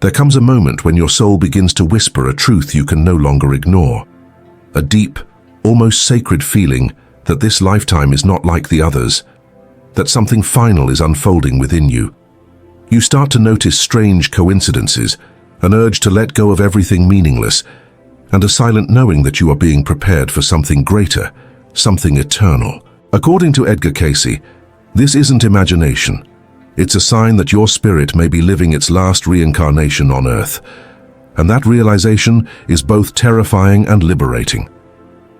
There comes a moment when your soul begins to whisper a truth you can no longer ignore. A deep, almost sacred feeling that this lifetime is not like the others, that something final is unfolding within you. You start to notice strange coincidences, an urge to let go of everything meaningless, and a silent knowing that you are being prepared for something greater, something eternal. According to Edgar Cayce, this isn't imagination. It's a sign that your spirit may be living its last reincarnation on Earth. And that realization is both terrifying and liberating.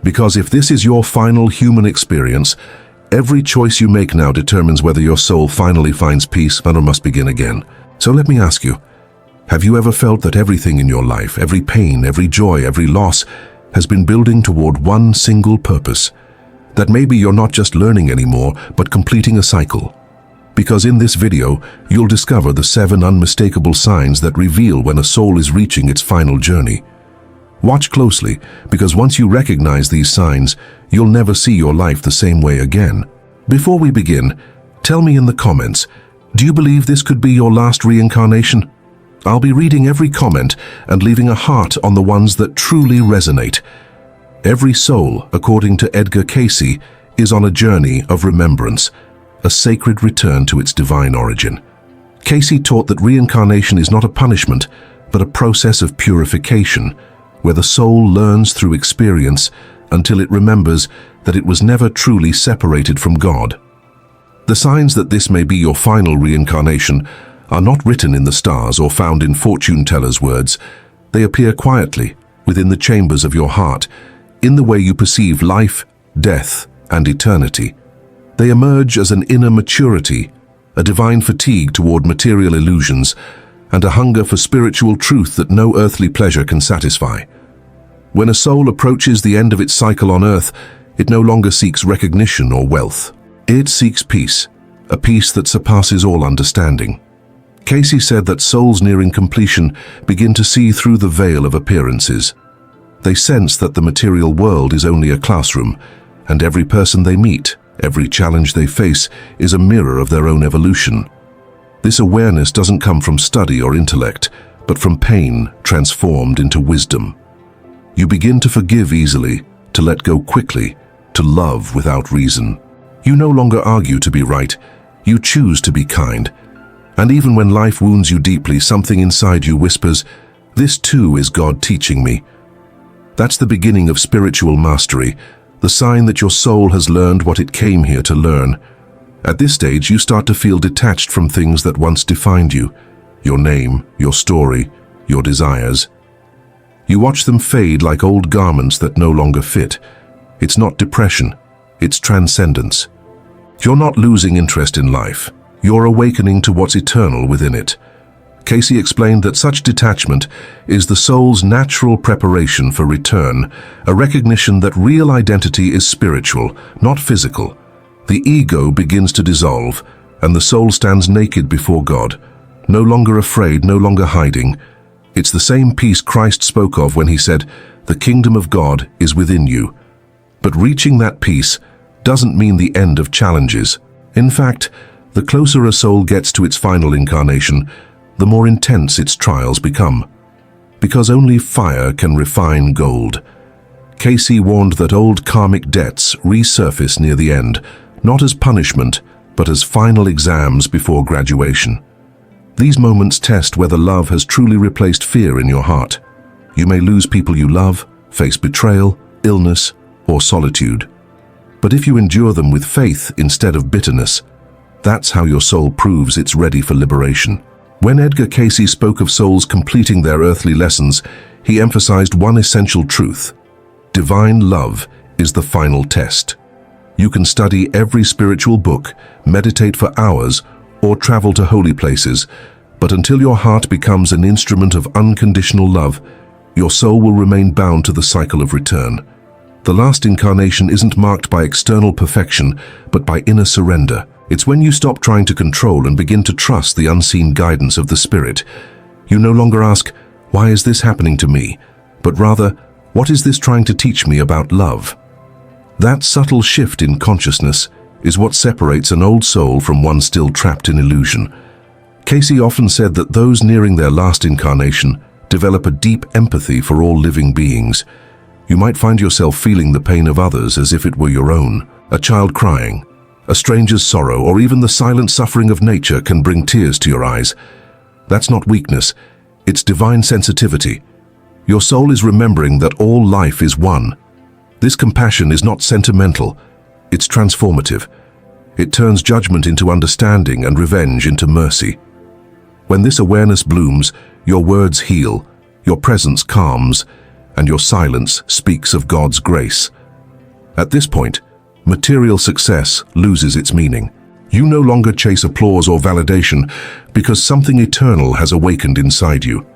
Because if this is your final human experience, every choice you make now determines whether your soul finally finds peace or must begin again. So let me ask you, have you ever felt that everything in your life, every pain, every joy, every loss, has been building toward one single purpose? That maybe you're not just learning anymore, but completing a cycle. Because in this video, you'll discover the 7 unmistakable signs that reveal when a soul is reaching its final journey. Watch closely, because once you recognize these signs, you'll never see your life the same way again. Before we begin, tell me in the comments, do you believe this could be your last reincarnation? I'll be reading every comment and leaving a heart on the ones that truly resonate. Every soul, according to Edgar Cayce, is on a journey of remembrance, a sacred return to its divine origin. Cayce taught that reincarnation is not a punishment, but a process of purification, where the soul learns through experience until it remembers that it was never truly separated from God. The signs that this may be your final reincarnation are not written in the stars or found in fortune tellers' words. They appear quietly within the chambers of your heart, in the way you perceive life, death, and eternity. They emerge as an inner maturity, a divine fatigue toward material illusions, and a hunger for spiritual truth that no earthly pleasure can satisfy. When a soul approaches the end of its cycle on earth, it no longer seeks recognition or wealth. It seeks peace, a peace that surpasses all understanding. Cayce said that souls nearing completion begin to see through the veil of appearances. They sense that the material world is only a classroom, and every person they meet, every challenge they face, is a mirror of their own evolution. This awareness doesn't come from study or intellect, but from pain transformed into wisdom. You begin to forgive easily, to let go quickly, to love without reason. You no longer argue to be right, you choose to be kind. And even when life wounds you deeply, something inside you whispers, "This too is God teaching me." That's the beginning of spiritual mastery, the sign that your soul has learned what it came here to learn. At this stage, you start to feel detached from things that once defined you, your name, your story, your desires. You watch them fade like old garments that no longer fit. It's not depression, it's transcendence. You're not losing interest in life, you're awakening to what's eternal within it. Cayce explained that such detachment is the soul's natural preparation for return, a recognition that real identity is spiritual, not physical. The ego begins to dissolve, and the soul stands naked before God, no longer afraid, no longer hiding. It's the same peace Christ spoke of when he said, "The kingdom of God is within you." But reaching that peace doesn't mean the end of challenges. In fact, the closer a soul gets to its final incarnation, the more intense its trials become. Because only fire can refine gold. Cayce warned that old karmic debts resurface near the end, not as punishment, but as final exams before graduation. These moments test whether love has truly replaced fear in your heart. You may lose people you love, face betrayal, illness, or solitude. But if you endure them with faith instead of bitterness, that's how your soul proves it's ready for liberation. When Edgar Cayce spoke of souls completing their earthly lessons, he emphasized one essential truth: divine love is the final test. You can study every spiritual book, meditate for hours, or travel to holy places, but until your heart becomes an instrument of unconditional love, your soul will remain bound to the cycle of return. The last incarnation isn't marked by external perfection, but by inner surrender. It's when you stop trying to control and begin to trust the unseen guidance of the Spirit. You no longer ask, "Why is this happening to me?" but rather, "What is this trying to teach me about love?" That subtle shift in consciousness is what separates an old soul from one still trapped in illusion. Cayce often said that those nearing their last incarnation develop a deep empathy for all living beings. You might find yourself feeling the pain of others as if it were your own. A child crying, a stranger's sorrow, or even the silent suffering of nature can bring tears to your eyes. That's not weakness, it's divine sensitivity. Your soul is remembering that all life is one. This compassion is not sentimental, it's transformative. It turns judgment into understanding and revenge into mercy. When this awareness blooms, your words heal, your presence calms, and your silence speaks of God's grace. At this point, material success loses its meaning. You no longer chase applause or validation because something eternal has awakened inside you.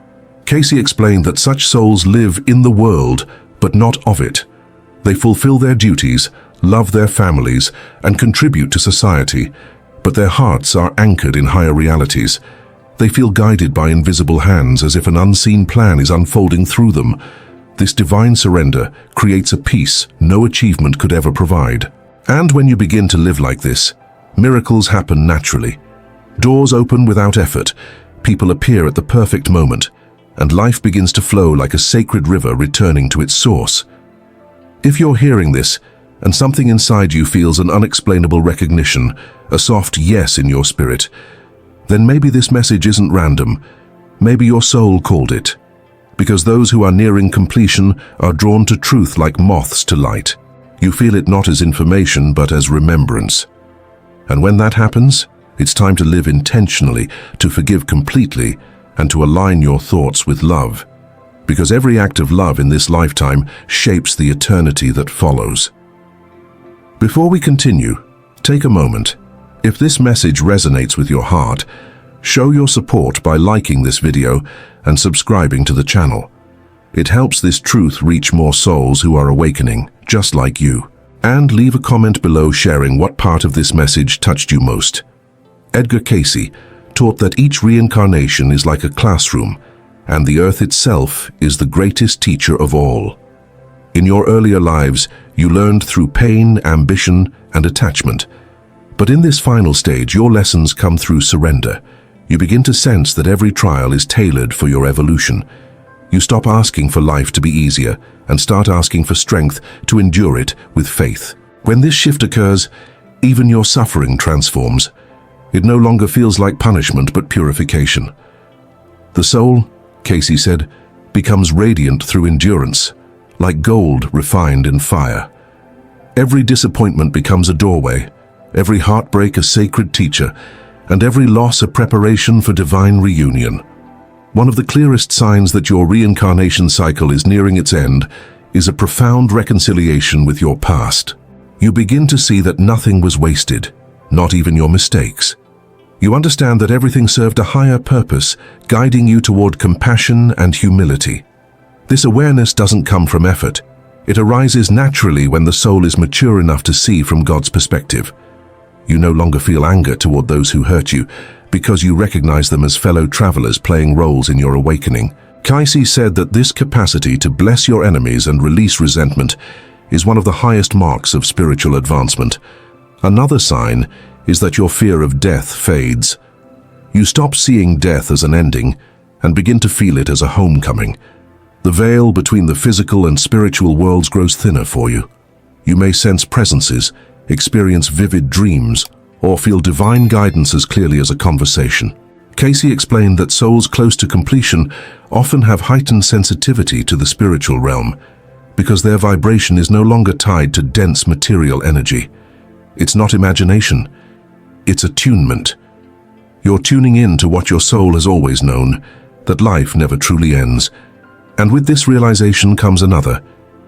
Cayce explained that such souls live in the world, but not of it. They fulfill their duties, love their families, and contribute to society, but their hearts are anchored in higher realities. They feel guided by invisible hands as if an unseen plan is unfolding through them. This divine surrender creates a peace no achievement could ever provide. And when you begin to live like this, miracles happen naturally. Doors open without effort, people appear at the perfect moment, and life begins to flow like a sacred river returning to its source. If you're hearing this, and something inside you feels an unexplainable recognition, a soft yes in your spirit, then maybe this message isn't random. Maybe your soul called it. Because those who are nearing completion are drawn to truth like moths to light. You feel it not as information, but as remembrance. And when that happens, it's time to live intentionally, to forgive completely, and to align your thoughts with love. Because every act of love in this lifetime shapes the eternity that follows. Before we continue, take a moment. If this message resonates with your heart, show your support by liking this video and subscribing to the channel. It helps this truth reach more souls who are awakening, just like you. And leave a comment below sharing what part of this message touched you most. Edgar Cayce taught that each reincarnation is like a classroom, and the earth itself is the greatest teacher of all. In your earlier lives, you learned through pain, ambition, and attachment. But in this final stage, your lessons come through surrender. You begin to sense that every trial is tailored for your evolution. You stop asking for life to be easier and start asking for strength to endure it with faith. When this shift occurs, even your suffering transforms. It no longer feels like punishment but purification. The soul, Cayce said, becomes radiant through endurance, like gold refined in fire. Every disappointment becomes a doorway, every heartbreak a sacred teacher, and every loss a preparation for divine reunion. One of the clearest signs that your reincarnation cycle is nearing its end is a profound reconciliation with your past. You begin to see that nothing was wasted, not even your mistakes. You understand that everything served a higher purpose, guiding you toward compassion and humility. This awareness doesn't come from effort. It arises naturally when the soul is mature enough to see from God's perspective. You no longer feel anger toward those who hurt you, because you recognize them as fellow travelers playing roles in your awakening. Cayce said that this capacity to bless your enemies and release resentment is one of the highest marks of spiritual advancement. Another sign is that your fear of death fades. You stop seeing death as an ending and begin to feel it as a homecoming. The veil between the physical and spiritual worlds grows thinner for you. You may sense presences, experience vivid dreams, or feel divine guidance as clearly as a conversation. Cayce explained that souls close to completion often have heightened sensitivity to the spiritual realm because their vibration is no longer tied to dense material energy. It's not imagination, it's attunement. You're tuning in to what your soul has always known, that life never truly ends. And with this realization comes another.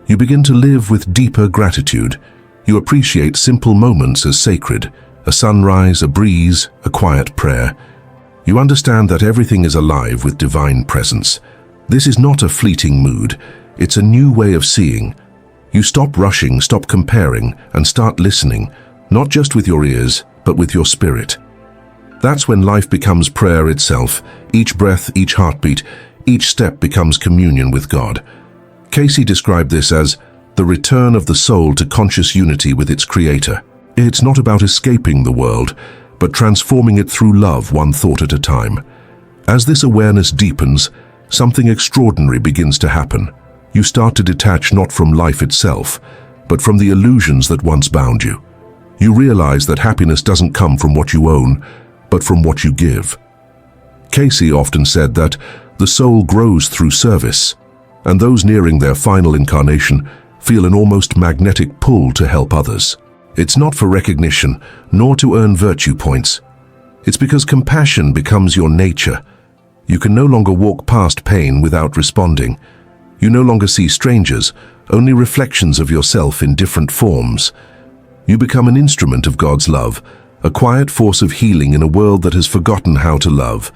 You begin to live with deeper gratitude. You appreciate simple moments as sacred, a sunrise, a breeze, a quiet prayer. You understand that everything is alive with divine presence. This is not a fleeting mood, it's a new way of seeing. You stop rushing, stop comparing, and start listening, not just with your ears, but with your spirit. That's when life becomes prayer itself. Each breath, each heartbeat, each step becomes communion with God. Cayce described this as the return of the soul to conscious unity with its creator. It's not about escaping the world, but transforming it through love one thought at a time. As this awareness deepens, something extraordinary begins to happen. You start to detach not from life itself, but from the illusions that once bound you. You realize that happiness doesn't come from what you own, but from what you give. Cayce often said that the soul grows through service, and those nearing their final incarnation feel an almost magnetic pull to help others. It's not for recognition, nor to earn virtue points. It's because compassion becomes your nature. You can no longer walk past pain without responding. You no longer see strangers, only reflections of yourself in different forms. You become an instrument of God's love, a quiet force of healing in a world that has forgotten how to love.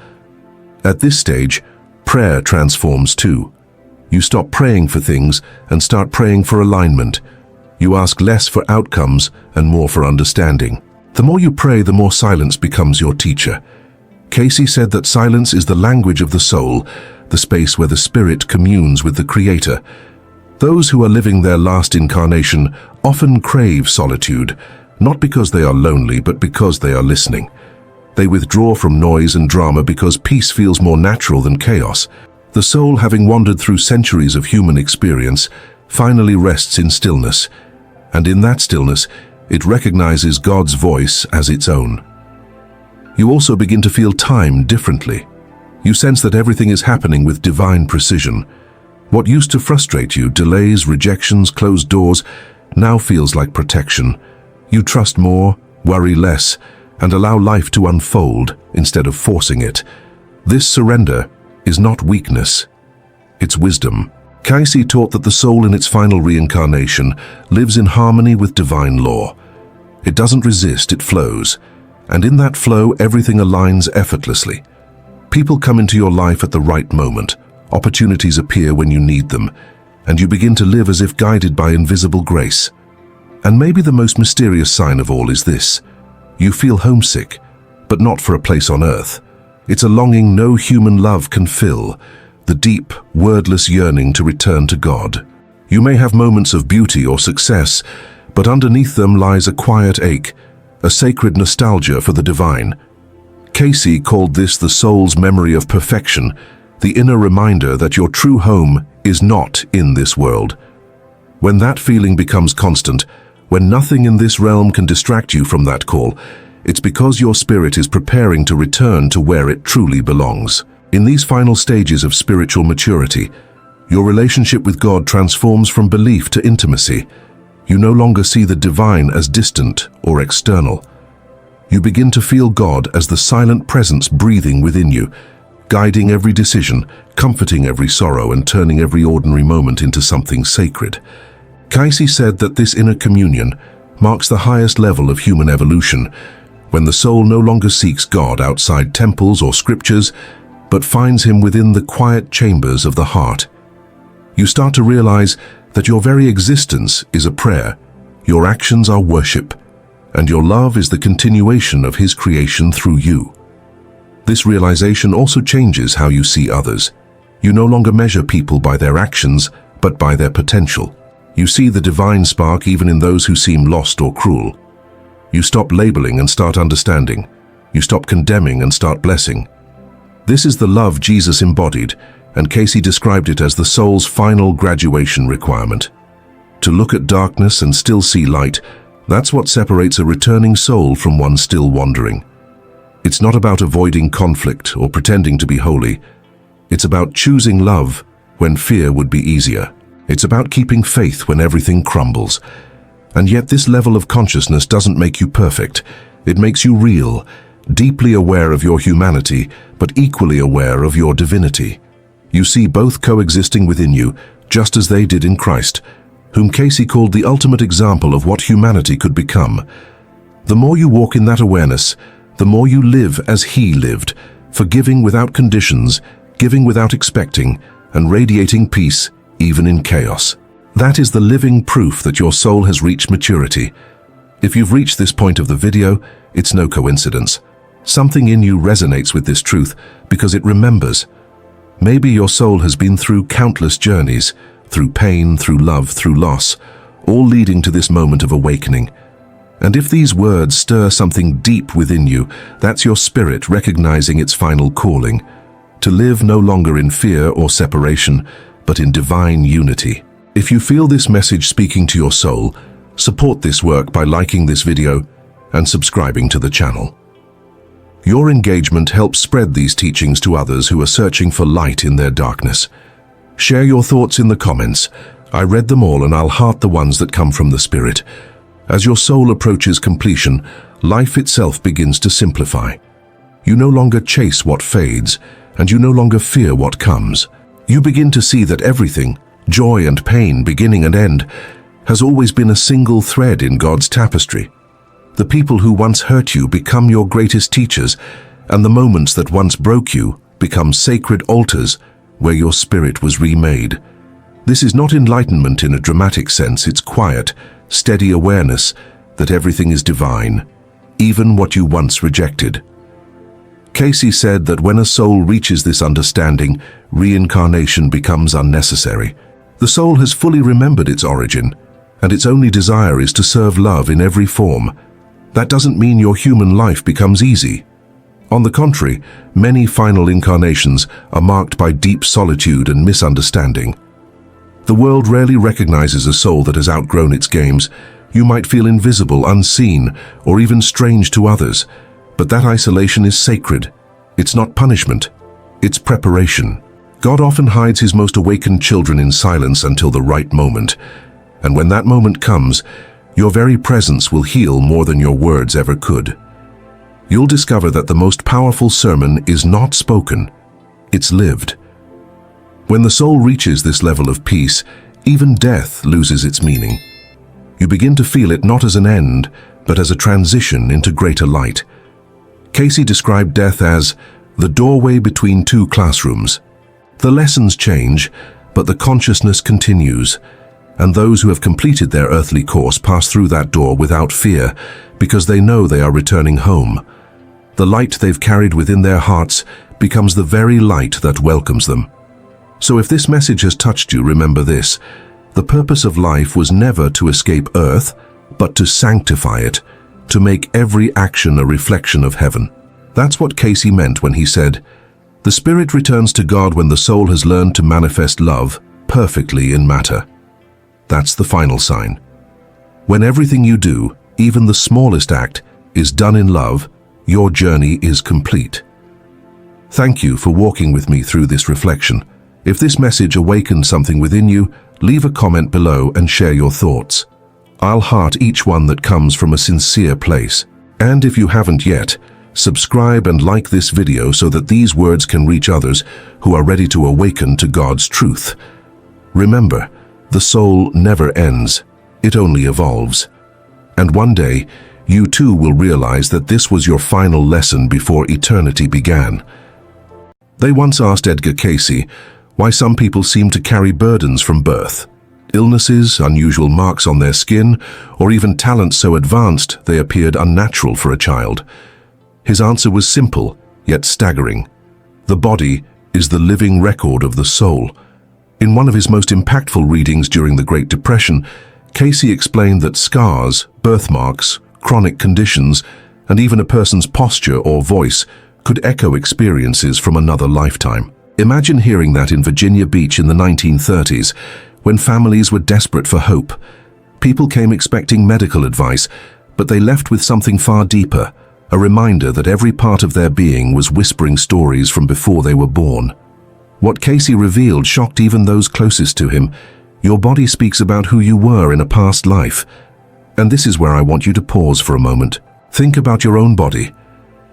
At this stage, prayer transforms too. You stop praying for things and start praying for alignment. You ask less for outcomes and more for understanding. The more you pray, the more silence becomes your teacher. Cayce said that silence is the language of the soul, the space where the spirit communes with the Creator. Those who are living their last incarnation often crave solitude, not because they are lonely, but because they are listening. They withdraw from noise and drama because peace feels more natural than chaos. The soul, having wandered through centuries of human experience, finally rests in stillness, and in that stillness, it recognizes God's voice as its own. You also begin to feel time differently. You sense that everything is happening with divine precision. What used to frustrate you, delays, rejections, closed doors, now feels like protection. You trust more, worry less, and allow life to unfold instead of forcing it. This surrender is not weakness, it's wisdom. Cayce taught that the soul in its final reincarnation lives in harmony with divine law. It doesn't resist, it flows. And in that flow, everything aligns effortlessly. People come into your life at the right moment. Opportunities appear when you need them, and you begin to live as if guided by invisible grace. And maybe the most mysterious sign of all is this. You feel homesick, but not for a place on earth. It's a longing no human love can fill, the deep, wordless yearning to return to God. You may have moments of beauty or success, but underneath them lies a quiet ache, a sacred nostalgia for the divine. Cayce called this the soul's memory of perfection, the inner reminder that your true home is not in this world. When that feeling becomes constant, when nothing in this realm can distract you from that call, it's because your spirit is preparing to return to where it truly belongs. In these final stages of spiritual maturity, your relationship with God transforms from belief to intimacy. You no longer see the divine as distant or external. You begin to feel God as the silent presence breathing within you, guiding every decision, comforting every sorrow, and turning every ordinary moment into something sacred. Cayce said that this inner communion marks the highest level of human evolution, when the soul no longer seeks God outside temples or scriptures, but finds him within the quiet chambers of the heart. You start to realize that your very existence is a prayer, your actions are worship, and your love is the continuation of his creation through you. This realization also changes how you see others. You no longer measure people by their actions, but by their potential. You see the divine spark even in those who seem lost or cruel. You stop labeling and start understanding. You stop condemning and start blessing. This is the love Jesus embodied, and Cayce described it as the soul's final graduation requirement. To look at darkness and still see light, that's what separates a returning soul from one still wandering. It's not about avoiding conflict or pretending to be holy. It's about choosing love when fear would be easier. It's about keeping faith when everything crumbles. And yet this level of consciousness doesn't make you perfect. It makes you real, deeply aware of your humanity, but equally aware of your divinity. You see both coexisting within you, just as they did in Christ, whom Cayce called the ultimate example of what humanity could become. The more you walk in that awareness, the more you live as he lived, forgiving without conditions, giving without expecting, and radiating peace even in chaos. That is the living proof that your soul has reached maturity. If you've reached this point of the video, it's no coincidence. Something in you resonates with this truth because it remembers. Maybe your soul has been through countless journeys, through pain, through love, through loss, all leading to this moment of awakening. And if these words stir something deep within you, that's your spirit recognizing its final calling, to live no longer in fear or separation, but in divine unity. If you feel this message speaking to your soul, support this work by liking this video and subscribing to the channel. Your engagement helps spread these teachings to others who are searching for light in their darkness. Share your thoughts in the comments. I read them all and I'll heart the ones that come from the Spirit. As your soul approaches completion, life itself begins to simplify. You no longer chase what fades, and you no longer fear what comes. You begin to see that everything, joy and pain, beginning and end, has always been a single thread in God's tapestry. The people who once hurt you become your greatest teachers, and the moments that once broke you become sacred altars where your spirit was remade. This is not enlightenment in a dramatic sense, it's quiet, steady awareness that everything is divine, even what you once rejected. Cayce said that when a soul reaches this understanding, reincarnation becomes unnecessary. The soul has fully remembered its origin, and its only desire is to serve love in every form. That doesn't mean your human life becomes easy. On the contrary, many final incarnations are marked by deep solitude and misunderstanding. The world rarely recognizes a soul that has outgrown its games. You might feel invisible, unseen, or even strange to others, but that isolation is sacred. It's not punishment, it's preparation. God often hides his most awakened children in silence until the right moment. And when that moment comes, your very presence will heal more than your words ever could. You'll discover that the most powerful sermon is not spoken, it's lived. When the soul reaches this level of peace, even death loses its meaning. You begin to feel it not as an end, but as a transition into greater light. Cayce described death as the doorway between two classrooms. The lessons change, but the consciousness continues, and those who have completed their earthly course pass through that door without fear, because they know they are returning home. The light they've carried within their hearts becomes the very light that welcomes them. So if this message has touched you, remember this: the purpose of life was never to escape earth, but to sanctify it, to make every action a reflection of heaven. That's what Cayce meant when he said, "The spirit returns to God when the soul has learned to manifest love perfectly in matter." That's the final sign. When everything you do, even the smallest act, is done in love, your journey is complete. Thank you for walking with me through this reflection. If this message awakened something within you, leave a comment below and share your thoughts. I'll heart each one that comes from a sincere place. And if you haven't yet, subscribe and like this video so that these words can reach others who are ready to awaken to God's truth. Remember, the soul never ends, it only evolves. And one day, you too will realize that this was your final lesson before eternity began. They once asked Edgar Cayce why some people seem to carry burdens from birth. Illnesses, unusual marks on their skin, or even talents so advanced they appeared unnatural for a child. His answer was simple, yet staggering. The body is the living record of the soul. In one of his most impactful readings during the Great Depression, Cayce explained that scars, birthmarks, chronic conditions, and even a person's posture or voice could echo experiences from another lifetime. Imagine hearing that in Virginia Beach in the 1930s, when families were desperate for hope. People came expecting medical advice, but they left with something far deeper, a reminder that every part of their being was whispering stories from before they were born. What Cayce revealed shocked even those closest to him. Your body speaks about who you were in a past life. And this is where I want you to pause for a moment. Think about your own body.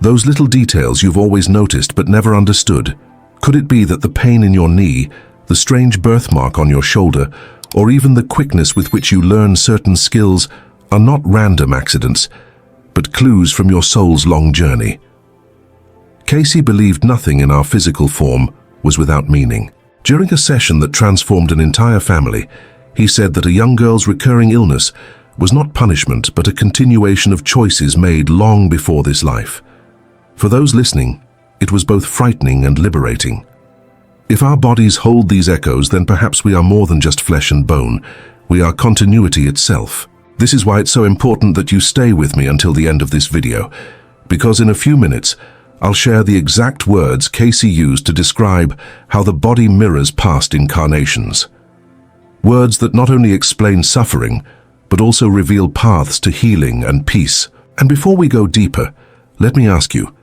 Those little details you've always noticed but never understood. Could it be that the pain in your knee, the strange birthmark on your shoulder, or even the quickness with which you learn certain skills are not random accidents, but clues from your soul's long journey? Cayce believed nothing in our physical form was without meaning. During a session that transformed an entire family, he said that a young girl's recurring illness was not punishment but a continuation of choices made long before this life. For those listening, it was both frightening and liberating. If our bodies hold these echoes, then perhaps we are more than just flesh and bone. We are continuity itself. This is why it's so important that you stay with me until the end of this video, because in a few minutes, I'll share the exact words Cayce used to describe how the body mirrors past incarnations. Words that not only explain suffering, but also reveal paths to healing and peace. And before we go deeper, let me ask you,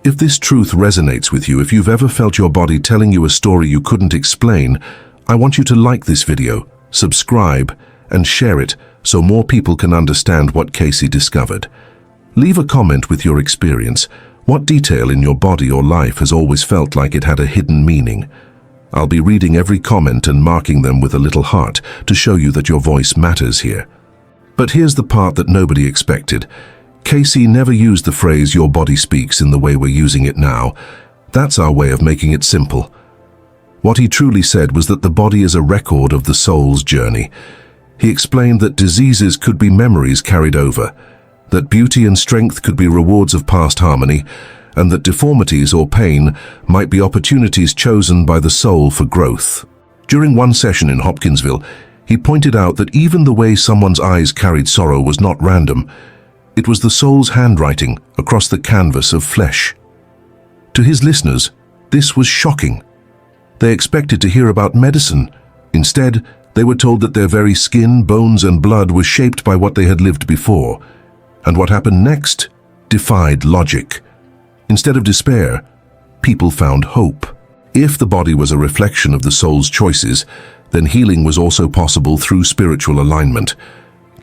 if this truth resonates with you, if you've ever felt your body telling you a story you couldn't explain, I want you to like this video, subscribe, and share it so more people can understand what Cayce discovered. Leave a comment with your experience. What detail in your body or life has always felt like it had a hidden meaning? I'll be reading every comment and marking them with a little heart to show you that your voice matters here. But here's the part that nobody expected. Cayce never used the phrase "your body speaks" in the way we're using it now. That's our way of making it simple. What he truly said was that the body is a record of the soul's journey. He explained that diseases could be memories carried over, that beauty and strength could be rewards of past harmony, and that deformities or pain might be opportunities chosen by the soul for growth. During one session in Hopkinsville, he pointed out that even the way someone's eyes carried sorrow was not random. It was the soul's handwriting across the canvas of flesh. To his listeners, this was shocking. They expected to hear about medicine. Instead, they were told that their very skin, bones, and blood were shaped by what they had lived before. And what happened next defied logic. Instead of despair, people found hope. If the body was a reflection of the soul's choices, then healing was also possible through spiritual alignment.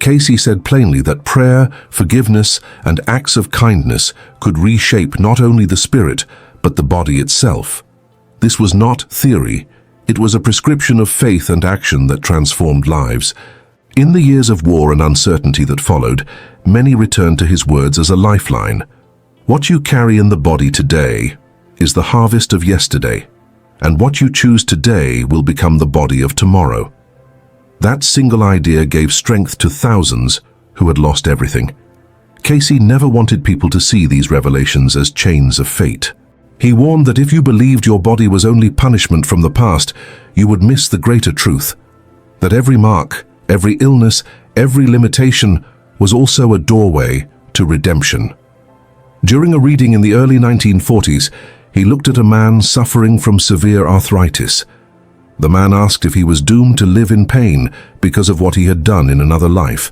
Cayce said plainly that prayer, forgiveness, and acts of kindness could reshape not only the spirit, but the body itself. This was not theory. It was a prescription of faith and action that transformed lives. In the years of war and uncertainty that followed, many returned to his words as a lifeline. What you carry in the body today is the harvest of yesterday, and what you choose today will become the body of tomorrow. That single idea gave strength to thousands who had lost everything. Cayce never wanted people to see these revelations as chains of fate. He warned that if you believed your body was only punishment from the past, you would miss the greater truth, that every mark, every illness, every limitation was also a doorway to redemption. During a reading in the early 1940s, he looked at a man suffering from severe arthritis. The man asked if he was doomed to live in pain because of what he had done in another life.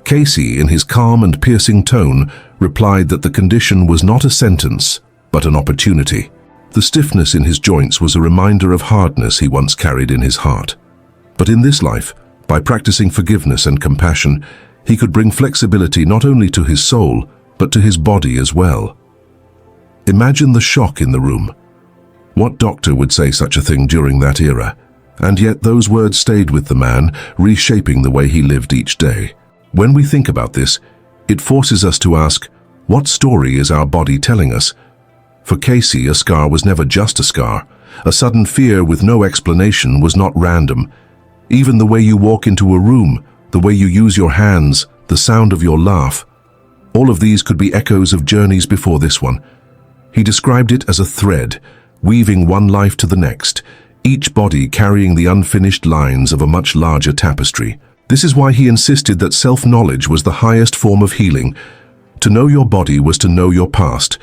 Cayce, in his calm and piercing tone, replied that the condition was not a sentence, but an opportunity. The stiffness in his joints was a reminder of hardness he once carried in his heart. But in this life, by practicing forgiveness and compassion, he could bring flexibility not only to his soul, but to his body as well. Imagine the shock in the room. What doctor would say such a thing during that era? And yet those words stayed with the man, reshaping the way he lived each day. When we think about this, it forces us to ask, what story is our body telling us? For Cayce, a scar was never just a scar. A sudden fear with no explanation was not random. Even the way you walk into a room, the way you use your hands, the sound of your laugh, all of these could be echoes of journeys before this one. He described it as a thread, weaving one life to the next, each body carrying the unfinished lines of a much larger tapestry. This is why he insisted that self-knowledge was the highest form of healing. To know your body was to know your past,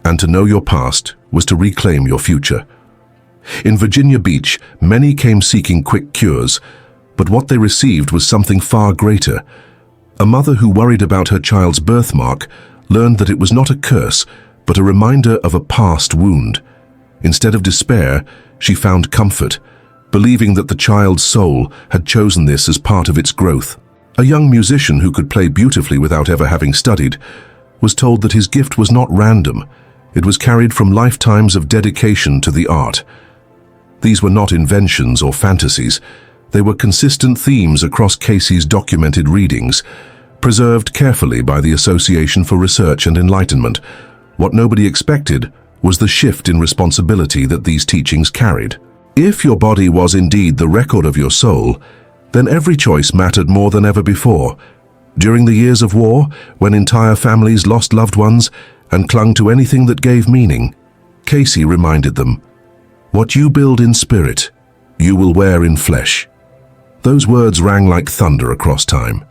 and to know your past was to reclaim your future. In Virginia Beach, many came seeking quick cures, but what they received was something far greater. A mother who worried about her child's birthmark learned that it was not a curse, but a reminder of a past wound. Instead of despair, she found comfort, believing that the child's soul had chosen this as part of its growth. A young musician who could play beautifully without ever having studied was told that his gift was not random. It was carried from lifetimes of dedication to the art. These were not inventions or fantasies. They were consistent themes across Cayce's documented readings, preserved carefully by the Association for Research and Enlightenment. What nobody expected was the shift in responsibility that these teachings carried. If your body was indeed the record of your soul, then every choice mattered more than ever before. During the years of war, when entire families lost loved ones and clung to anything that gave meaning, Cayce reminded them, "What you build in spirit, you will wear in flesh." Those words rang like thunder across time.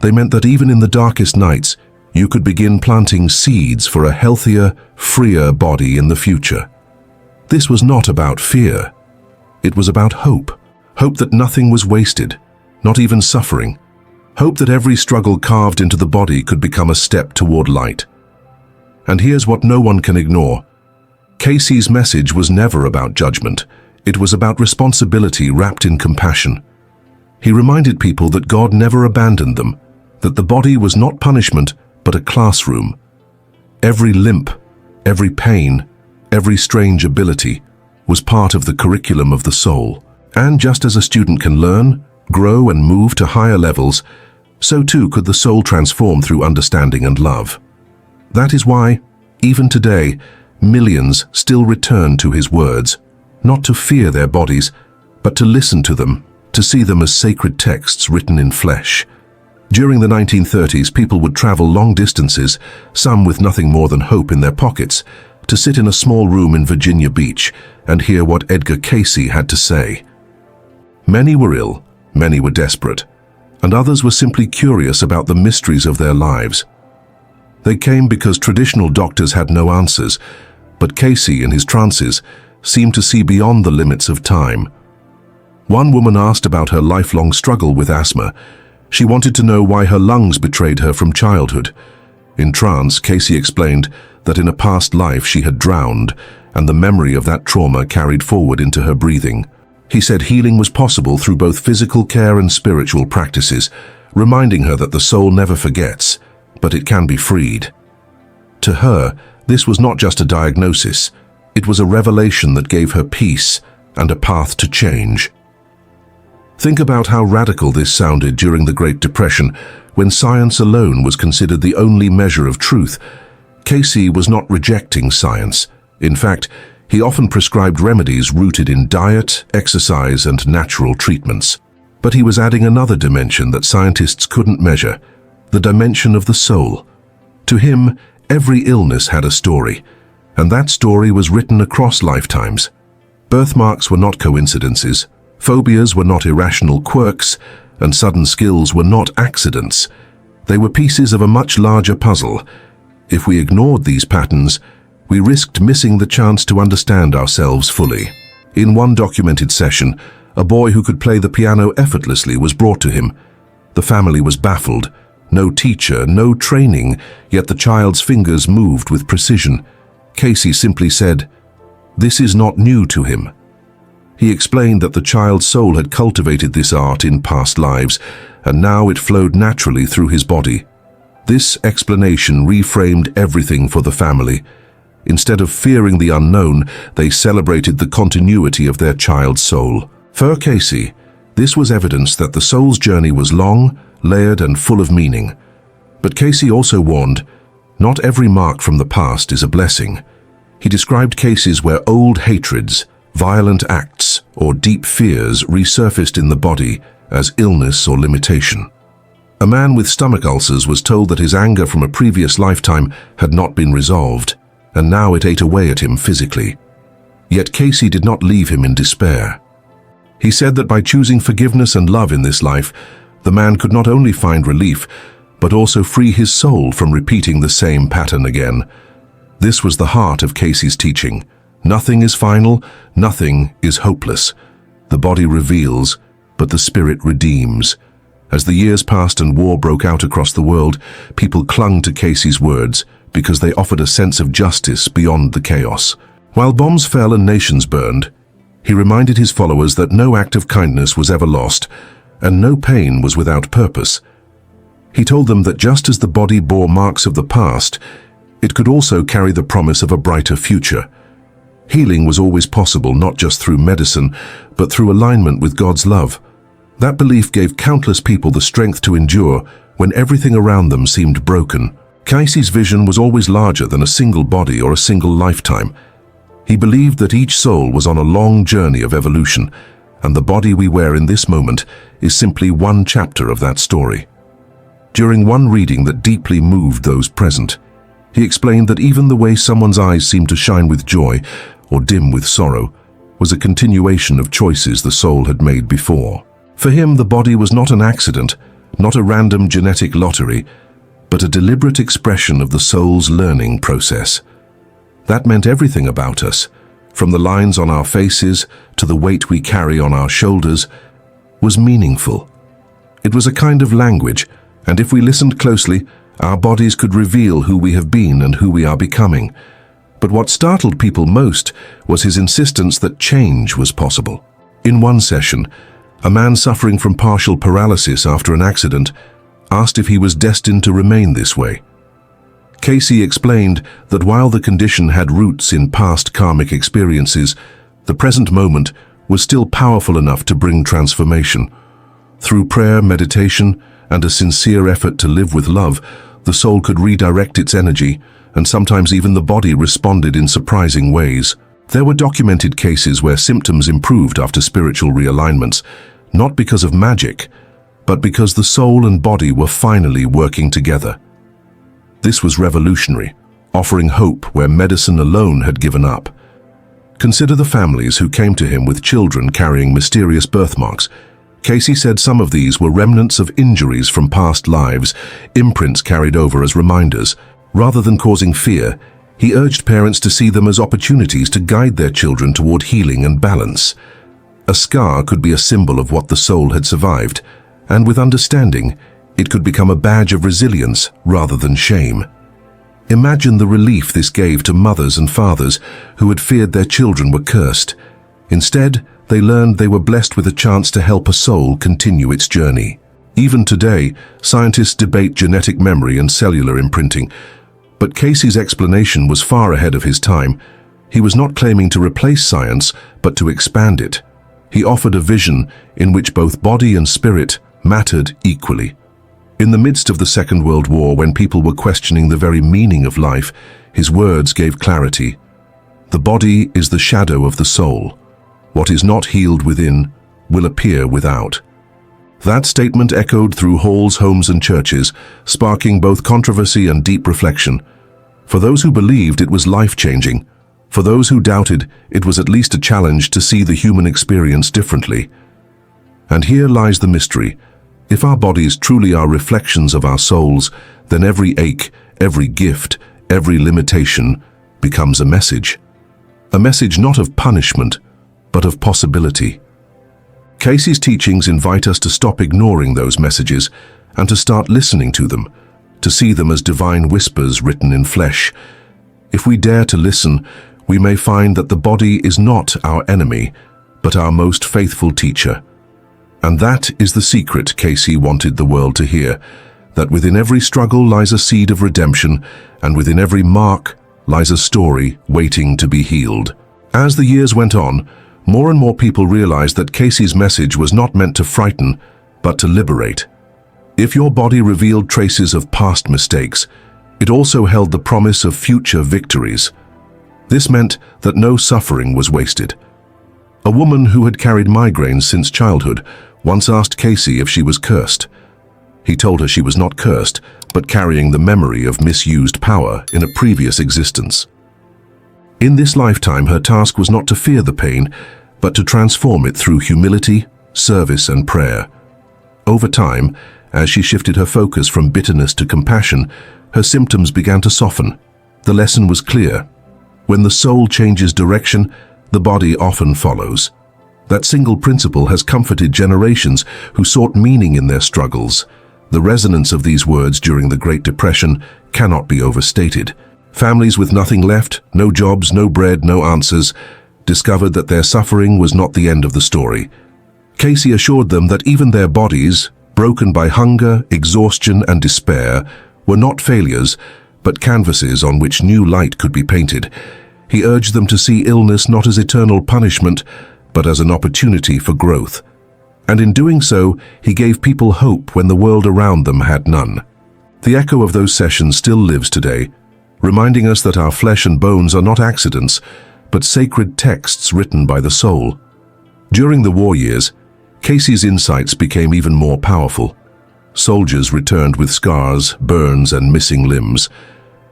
They meant that even in the darkest nights, you could begin planting seeds for a healthier, freer body in the future. This was not about fear. It was about hope. Hope that nothing was wasted, not even suffering. Hope that every struggle carved into the body could become a step toward light. And here's what no one can ignore. Cayce's message was never about judgment. It was about responsibility wrapped in compassion. He reminded people that God never abandoned them, that the body was not punishment, but a classroom. Every limp, every pain, every strange ability was part of the curriculum of the soul. And just as a student can learn, grow and move to higher levels, so too could the soul transform through understanding and love. That is why, even today, millions still return to his words, not to fear their bodies, but to listen to them, to see them as sacred texts written in flesh. During the 1930s, people would travel long distances, some with nothing more than hope in their pockets, to sit in a small room in Virginia Beach and hear what Edgar Cayce had to say. Many were ill, many were desperate, and others were simply curious about the mysteries of their lives. They came because traditional doctors had no answers, but Cayce, in his trances, seemed to see beyond the limits of time. One woman asked about her lifelong struggle with asthma. She wanted to know why her lungs betrayed her from childhood. In trance, Cayce explained that in a past life she had drowned, and the memory of that trauma carried forward into her breathing. He said healing was possible through both physical care and spiritual practices, reminding her that the soul never forgets, but it can be freed. To her, this was not just a diagnosis. It was a revelation that gave her peace and a path to change. Think about how radical this sounded during the Great Depression, when science alone was considered the only measure of truth. Cayce was not rejecting science. In fact, he often prescribed remedies rooted in diet, exercise, and natural treatments. But he was adding another dimension that scientists couldn't measure, the dimension of the soul. To him, every illness had a story, and that story was written across lifetimes. Birthmarks were not coincidences. Phobias were not irrational quirks, and sudden skills were not accidents. They were pieces of a much larger puzzle. If we ignored these patterns, we risked missing the chance to understand ourselves fully. In one documented session, a boy who could play the piano effortlessly was brought to him. The family was baffled. No teacher, no training, yet the child's fingers moved with precision. Cayce simply said, "This is not new to him." He explained that the child's soul had cultivated this art in past lives, and now it flowed naturally through his body. This explanation reframed everything for the family. Instead of fearing the unknown, they celebrated the continuity of their child's soul. For Cayce, this was evidence that the soul's journey was long, layered, and full of meaning. But Cayce also warned, not every mark from the past is a blessing. He described cases where old hatreds, violent acts, or deep fears resurfaced in the body as illness or limitation. A man with stomach ulcers was told that his anger from a previous lifetime had not been resolved, and now it ate away at him physically. Yet Cayce did not leave him in despair. He said that by choosing forgiveness and love in this life, the man could not only find relief, but also free his soul from repeating the same pattern again. This was the heart of Cayce's teaching. Nothing is final, nothing is hopeless. The body reveals, but the spirit redeems. As the years passed and war broke out across the world, people clung to Cayce's words because they offered a sense of justice beyond the chaos. While bombs fell and nations burned, he reminded his followers that no act of kindness was ever lost, and no pain was without purpose. He told them that just as the body bore marks of the past, it could also carry the promise of a brighter future. Healing was always possible, not just through medicine, but through alignment with God's love. That belief gave countless people the strength to endure when everything around them seemed broken. Cayce's vision was always larger than a single body or a single lifetime. He believed that each soul was on a long journey of evolution, and the body we wear in this moment is simply one chapter of that story. During one reading that deeply moved those present, he explained that even the way someone's eyes seemed to shine with joy or dim with sorrow was a continuation of choices the soul had made before. For him, the body was not an accident, not a random genetic lottery, but a deliberate expression of the soul's learning process. That meant everything about us, from the lines on our faces to the weight we carry on our shoulders, was meaningful. It was a kind of language, and if we listened closely, our bodies could reveal who we have been and who we are becoming. But what startled people most was his insistence that change was possible. In one session, a man suffering from partial paralysis after an accident asked if he was destined to remain this way. Cayce explained that while the condition had roots in past karmic experiences, the present moment was still powerful enough to bring transformation. Through prayer, meditation, and a sincere effort to live with love, the soul could redirect its energy, and sometimes even the body responded in surprising ways. There were documented cases where symptoms improved after spiritual realignments, not because of magic, but because the soul and body were finally working together. This was revolutionary, offering hope where medicine alone had given up. Consider the families who came to him with children carrying mysterious birthmarks. Cayce said some of these were remnants of injuries from past lives, imprints carried over as reminders. Rather than causing fear, he urged parents to see them as opportunities to guide their children toward healing and balance. A scar could be a symbol of what the soul had survived, and with understanding, it could become a badge of resilience rather than shame. Imagine the relief this gave to mothers and fathers who had feared their children were cursed. Instead, they learned they were blessed with a chance to help a soul continue its journey. Even today, scientists debate genetic memory and cellular imprinting, but Cayce's explanation was far ahead of his time. He was not claiming to replace science, but to expand it. He offered a vision in which both body and spirit mattered equally. In the midst of the Second World War, when people were questioning the very meaning of life, his words gave clarity. The body is the shadow of the soul. What is not healed within will appear without. That statement echoed through halls, homes, and churches, sparking both controversy and deep reflection. For those who believed, it was life-changing. For those who doubted, it was at least a challenge to see the human experience differently. And here lies the mystery. If our bodies truly are reflections of our souls, then every ache, every gift, every limitation becomes a message. A message not of punishment, but of possibility. Cayce's teachings invite us to stop ignoring those messages and to start listening to them, to see them as divine whispers written in flesh. If we dare to listen, we may find that the body is not our enemy, but our most faithful teacher. And that is the secret Cayce wanted the world to hear, that within every struggle lies a seed of redemption, and within every mark lies a story waiting to be healed. As the years went on, more and more people realized that Cayce's message was not meant to frighten, but to liberate. If your body revealed traces of past mistakes, it also held the promise of future victories. This meant that no suffering was wasted. A woman who had carried migraines since childhood once asked Cayce if she was cursed. He told her she was not cursed, but carrying the memory of misused power in a previous existence. In this lifetime, her task was not to fear the pain, but to transform it through humility, service, and prayer. Over time, as she shifted her focus from bitterness to compassion, her symptoms began to soften. The lesson was clear. When the soul changes direction, the body often follows. That single principle has comforted generations who sought meaning in their struggles. The resonance of these words during the Great Depression cannot be overstated. Families with nothing left, no jobs, no bread, no answers, discovered that their suffering was not the end of the story. Cayce assured them that even their bodies, broken by hunger, exhaustion, and despair, were not failures, but canvases on which new light could be painted. He urged them to see illness not as eternal punishment, but as an opportunity for growth. And in doing so, he gave people hope when the world around them had none. The echo of those sessions still lives today, reminding us that our flesh and bones are not accidents, but sacred texts written by the soul. During the war years, Cayce's insights became even more powerful. Soldiers returned with scars, burns, and missing limbs.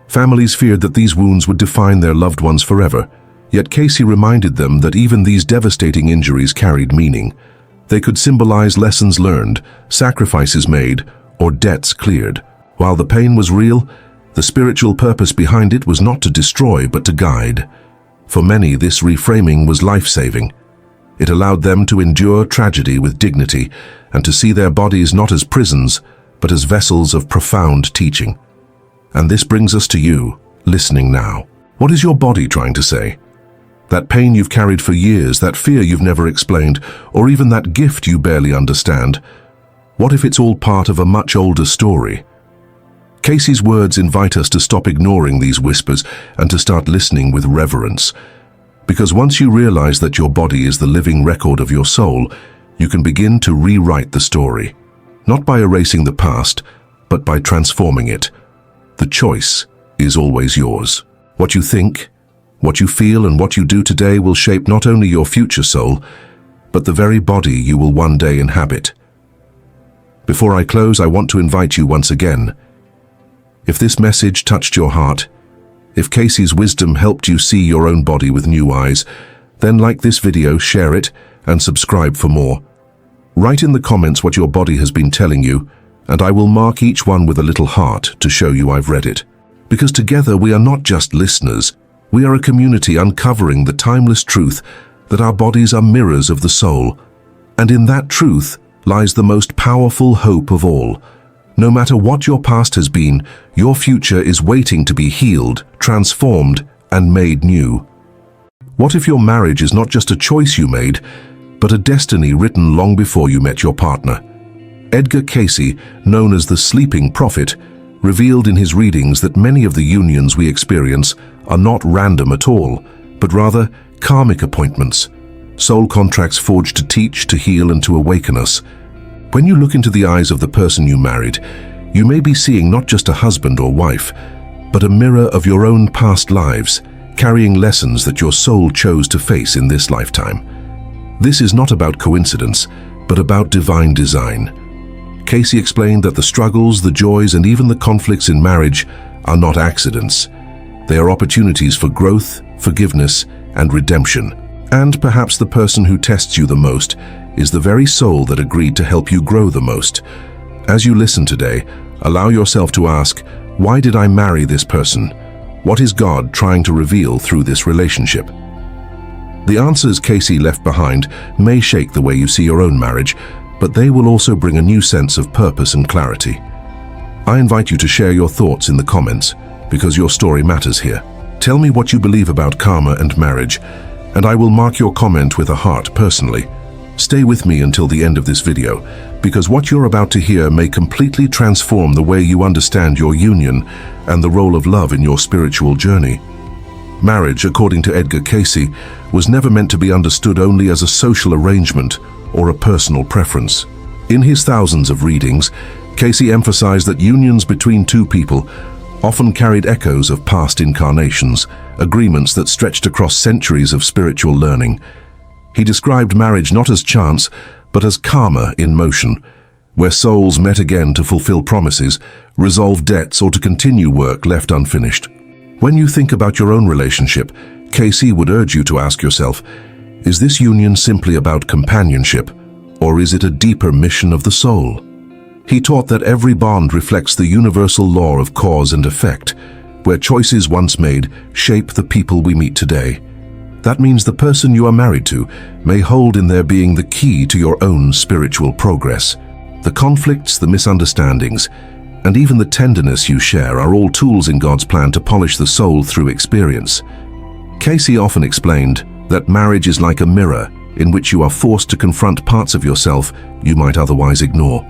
Families feared that these wounds would define their loved ones forever, yet Cayce reminded them that even these devastating injuries carried meaning. They could symbolize lessons learned, sacrifices made, or debts cleared. While the pain was real, the spiritual purpose behind it was not to destroy but to guide. For many, this reframing was life-saving. It allowed them to endure tragedy with dignity and to see their bodies not as prisons, but as vessels of profound teaching. And this brings us to you, listening now. What is your body trying to say? That pain you've carried for years, that fear you've never explained, or even that gift you barely understand. What if it's all part of a much older story? Cayce's words invite us to stop ignoring these whispers and to start listening with reverence. Because once you realize that your body is the living record of your soul, you can begin to rewrite the story. Not by erasing the past, but by transforming it. The choice is always yours. What you think, what you feel, and what you do today will shape not only your future soul, but the very body you will one day inhabit. Before I close, I want to invite you once again. If this message touched your heart, if Cayce's wisdom helped you see your own body with new eyes, then like this video, share it, and subscribe for more. Write in the comments what your body has been telling you, and I will mark each one with a little heart to show you I've read it. Because together we are not just listeners, we are a community uncovering the timeless truth that our bodies are mirrors of the soul. And in that truth lies the most powerful hope of all. No matter what your past has been, your future is waiting to be healed, transformed, and made new. What if your marriage is not just a choice you made, but a destiny written long before you met your partner? Edgar Cayce, known as the Sleeping Prophet, revealed in his readings that many of the unions we experience are not random at all, but rather karmic appointments, soul contracts forged to teach, to heal, and to awaken us. When you look into the eyes of the person you married, you may be seeing not just a husband or wife, but a mirror of your own past lives, carrying lessons that your soul chose to face in this lifetime. This is not about coincidence, but about divine design. Cayce explained that the struggles, the joys, and even the conflicts in marriage are not accidents. They are opportunities for growth, forgiveness, and redemption. And perhaps the person who tests you the most is the very soul that agreed to help you grow the most. As you listen today, allow yourself to ask, why did I marry this person? What is God trying to reveal through this relationship? The answers Cayce left behind may shake the way you see your own marriage, but they will also bring a new sense of purpose and clarity. I invite you to share your thoughts in the comments, because your story matters here. Tell me what you believe about karma and marriage, and I will mark your comment with a heart personally. Stay with me until the end of this video, because what you're about to hear may completely transform the way you understand your union and the role of love in your spiritual journey. Marriage, according to Edgar Cayce, was never meant to be understood only as a social arrangement or a personal preference. In his thousands of readings, Cayce emphasized that unions between two people often carried echoes of past incarnations, agreements that stretched across centuries of spiritual learning. He described marriage not as chance, but as karma in motion, where souls met again to fulfill promises, resolve debts, or to continue work left unfinished. When you think about your own relationship, Cayce would urge you to ask yourself, is this union simply about companionship, or is it a deeper mission of the soul? He taught that every bond reflects the universal law of cause and effect, where choices once made shape the people we meet today. That means the person you are married to may hold in their being the key to your own spiritual progress. The conflicts, the misunderstandings, and even the tenderness you share are all tools in God's plan to polish the soul through experience. Cayce often explained that marriage is like a mirror in which you are forced to confront parts of yourself you might otherwise ignore.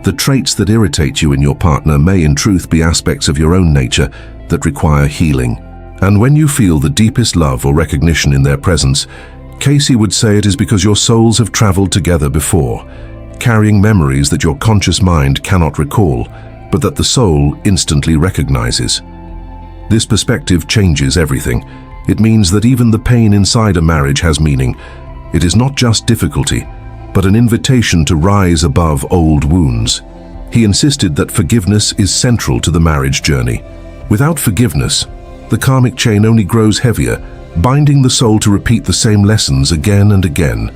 The traits that irritate you in your partner may in truth be aspects of your own nature that require healing. And when you feel the deepest love or recognition in their presence, Cayce would say it is because your souls have traveled together before, carrying memories that your conscious mind cannot recall, but that the soul instantly recognizes. This perspective changes everything. It means that even the pain inside a marriage has meaning. It is not just difficulty, but an invitation to rise above old wounds. He insisted that forgiveness is central to the marriage journey. Without forgiveness, the karmic chain only grows heavier, binding the soul to repeat the same lessons again and again.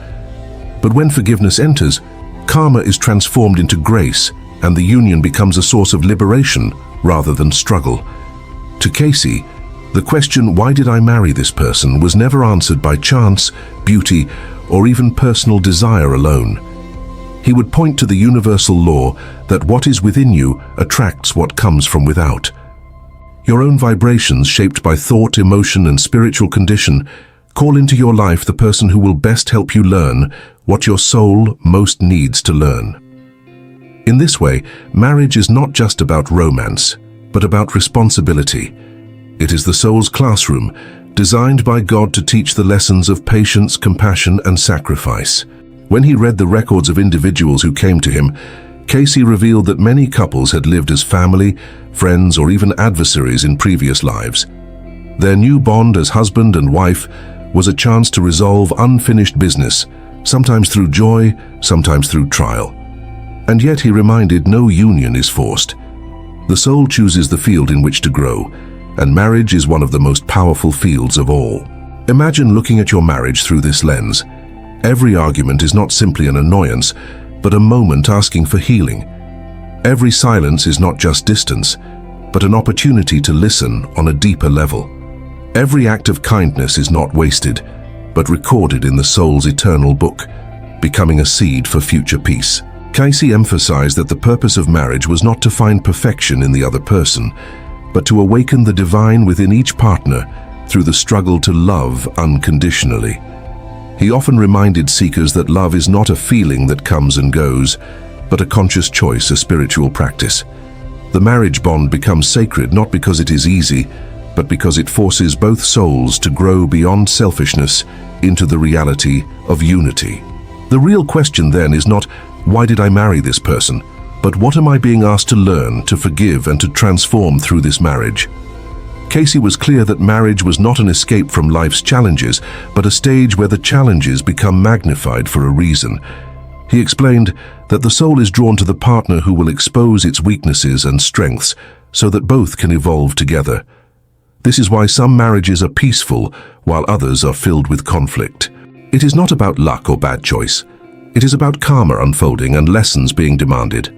But when forgiveness enters, karma is transformed into grace, and the union becomes a source of liberation rather than struggle. To Cayce, the question, "Why did I marry this person?" was never answered by chance, beauty, or even personal desire alone. He would point to the universal law that what is within you attracts what comes from without. Your own vibrations, shaped by thought, emotion, and spiritual condition, call into your life the person who will best help you learn what your soul most needs to learn. In this way, marriage is not just about romance, but about responsibility. It is the soul's classroom, designed by God to teach the lessons of patience, compassion, and sacrifice. When he read the records of individuals who came to him, Cayce revealed that many couples had lived as family, friends, or even adversaries in previous lives. Their new bond as husband and wife was a chance to resolve unfinished business, sometimes through joy, sometimes through trial. And yet he reminded, no union is forced. The soul chooses the field in which to grow, and marriage is one of the most powerful fields of all. Imagine looking at your marriage through this lens. Every argument is not simply an annoyance, but a moment asking for healing. Every silence is not just distance, but an opportunity to listen on a deeper level. Every act of kindness is not wasted, but recorded in the soul's eternal book, becoming a seed for future peace. Cayce emphasized that the purpose of marriage was not to find perfection in the other person, but to awaken the divine within each partner through the struggle to love unconditionally. He often reminded seekers that love is not a feeling that comes and goes, but a conscious choice, a spiritual practice. The marriage bond becomes sacred not because it is easy, but because it forces both souls to grow beyond selfishness into the reality of unity. The real question then is not, "Why did I marry this person?" but "What am I being asked to learn, to forgive, and to transform through this marriage?" Cayce was clear that marriage was not an escape from life's challenges, but a stage where the challenges become magnified for a reason. He explained that the soul is drawn to the partner who will expose its weaknesses and strengths so that both can evolve together. This is why some marriages are peaceful while others are filled with conflict. It is not about luck or bad choice. It is about karma unfolding and lessons being demanded.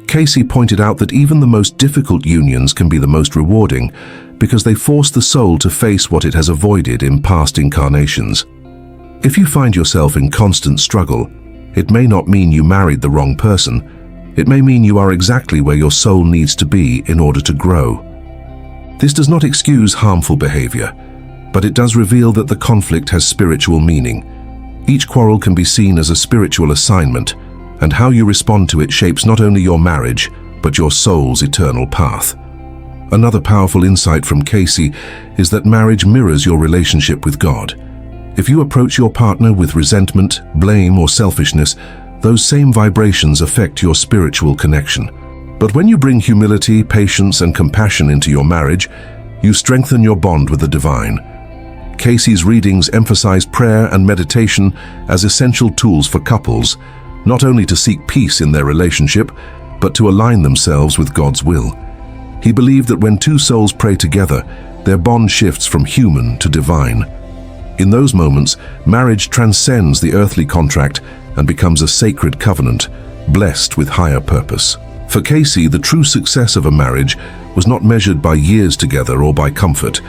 Cayce pointed out that even the most difficult unions can be the most rewarding because they force the soul to face what it has avoided in past incarnations. If you find yourself in constant struggle, it may not mean you married the wrong person. It may mean you are exactly where your soul needs to be in order to grow. This does not excuse harmful behavior, but it does reveal that the conflict has spiritual meaning. Each quarrel can be seen as a spiritual assignment, and how you respond to it shapes not only your marriage, but your soul's eternal path. Another powerful insight from Cayce is that marriage mirrors your relationship with God. If you approach your partner with resentment, blame, or selfishness, those same vibrations affect your spiritual connection. But when you bring humility, patience, and compassion into your marriage, you strengthen your bond with the divine. Cayce's readings emphasize prayer and meditation as essential tools for couples, not only to seek peace in their relationship, but to align themselves with God's will. He believed that when two souls pray together, their bond shifts from human to divine. In those moments, marriage transcends the earthly contract and becomes a sacred covenant, blessed with higher purpose. For Cayce, the true success of a marriage was not measured by years together or by comfort,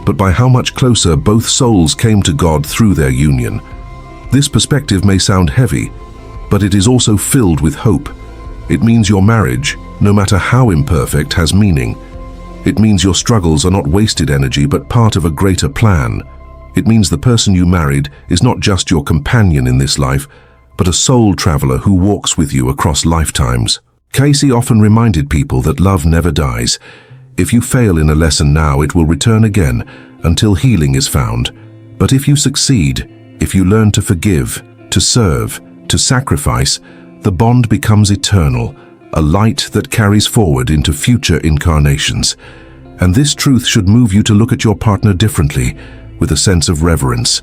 but by how much closer both souls came to God through their union. This perspective may sound heavy, but it is also filled with hope. It means your marriage, no matter how imperfect, has meaning. It means your struggles are not wasted energy, but part of a greater plan. It means the person you married is not just your companion in this life, but a soul traveler who walks with you across lifetimes. Cayce often reminded people that love never dies. If you fail in a lesson now, it will return again until healing is found. But if you succeed, if you learn to forgive, to serve, to sacrifice, the bond becomes eternal, a light that carries forward into future incarnations. And this truth should move you to look at your partner differently, with a sense of reverence.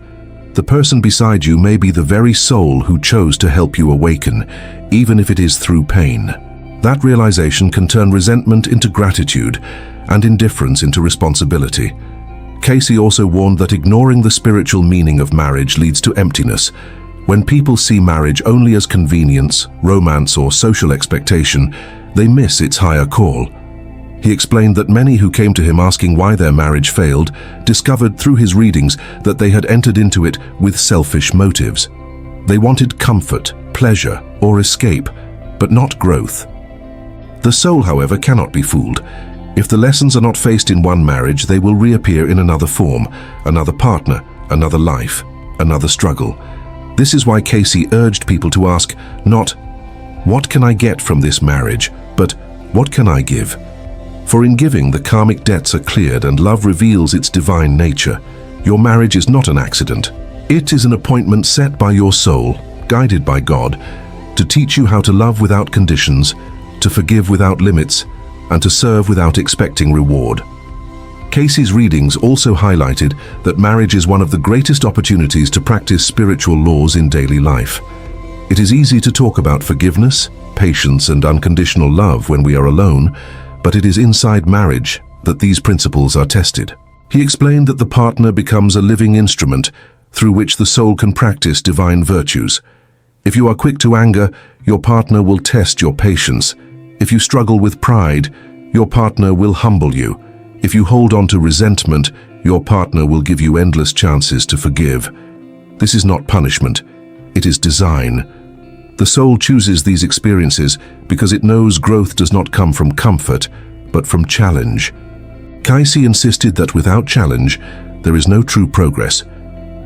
The person beside you may be the very soul who chose to help you awaken, even if it is through pain. That realization can turn resentment into gratitude and indifference into responsibility. Cayce also warned that ignoring the spiritual meaning of marriage leads to emptiness. When people see marriage only as convenience, romance, or social expectation, they miss its higher call. He explained that many who came to him asking why their marriage failed discovered through his readings that they had entered into it with selfish motives. They wanted comfort, pleasure, or escape, but not growth. The soul, however, cannot be fooled. If the lessons are not faced in one marriage, they will reappear in another form, another partner, another life, another struggle. This is why Cayce urged people to ask not, "What can I get from this marriage?" but "What can I give?" For in giving, the karmic debts are cleared and love reveals its divine nature. Your marriage is not an accident. It is an appointment set by your soul, guided by God, to teach you how to love without conditions, to forgive without limits, and to serve without expecting reward. Cayce's readings also highlighted that marriage is one of the greatest opportunities to practice spiritual laws in daily life. It is easy to talk about forgiveness, patience, and unconditional love when we are alone, but it is inside marriage that these principles are tested. He explained that the partner becomes a living instrument through which the soul can practice divine virtues. If you are quick to anger, your partner will test your patience. If you struggle with pride, your partner will humble you. If you hold on to resentment, your partner will give you endless chances to forgive. This is not punishment, it is design. The soul chooses these experiences because it knows growth does not come from comfort, but from challenge. Cayce insisted that without challenge, there is no true progress,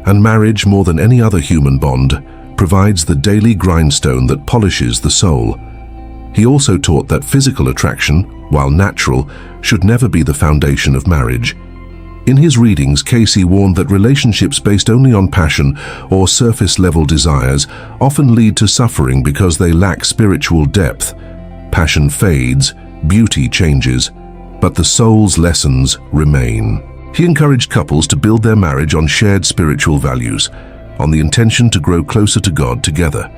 and marriage, more than any other human bond, provides the daily grindstone that polishes the soul. He also taught that physical attraction, while natural, should never be the foundation of marriage. In his readings, Cayce warned that relationships based only on passion or surface-level desires often lead to suffering because they lack spiritual depth. Passion fades, beauty changes, but the soul's lessons remain. He encouraged couples to build their marriage on shared spiritual values, on the intention to grow closer to God together.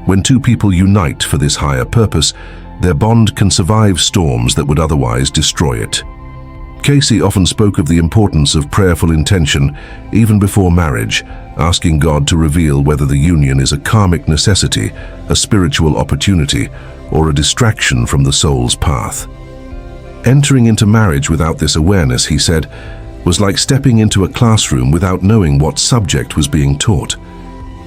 When two people unite for this higher purpose, their bond can survive storms that would otherwise destroy it. Cayce often spoke of the importance of prayerful intention even before marriage, asking God to reveal whether the union is a karmic necessity, a spiritual opportunity, or a distraction from the soul's path. Entering into marriage without this awareness, he said, was like stepping into a classroom without knowing what subject was being taught.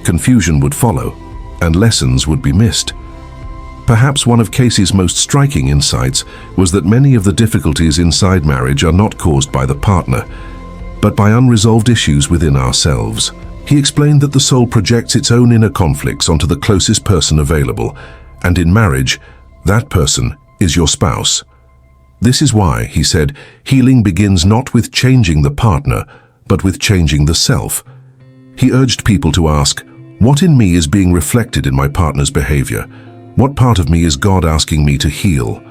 Confusion would follow, and lessons would be missed. Perhaps one of Cayce's most striking insights was that many of the difficulties inside marriage are not caused by the partner, but by unresolved issues within ourselves. He explained that the soul projects its own inner conflicts onto the closest person available, and in marriage, that person is your spouse. This is why, he said, healing begins not with changing the partner, but with changing the self. He urged people to ask, what in me is being reflected in my partner's behavior? What part of me is God asking me to heal?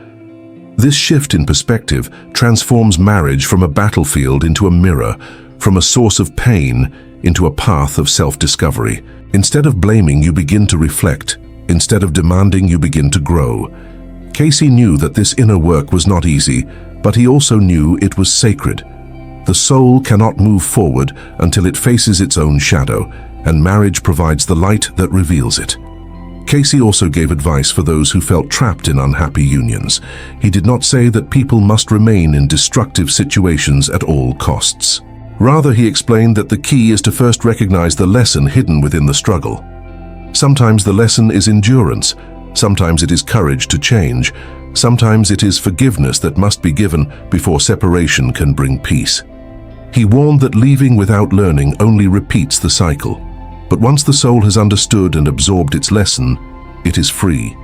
This shift in perspective transforms marriage from a battlefield into a mirror, from a source of pain into a path of self-discovery. Instead of blaming, you begin to reflect. Instead of demanding, you begin to grow. Cayce knew that this inner work was not easy, but he also knew it was sacred. The soul cannot move forward until it faces its own shadow, and marriage provides the light that reveals it. Cayce also gave advice for those who felt trapped in unhappy unions. He did not say that people must remain in destructive situations at all costs. Rather, he explained that the key is to first recognize the lesson hidden within the struggle. Sometimes the lesson is endurance, sometimes it is courage to change, sometimes it is forgiveness that must be given before separation can bring peace. He warned that leaving without learning only repeats the cycle. But once the soul has understood and absorbed its lesson, it is free.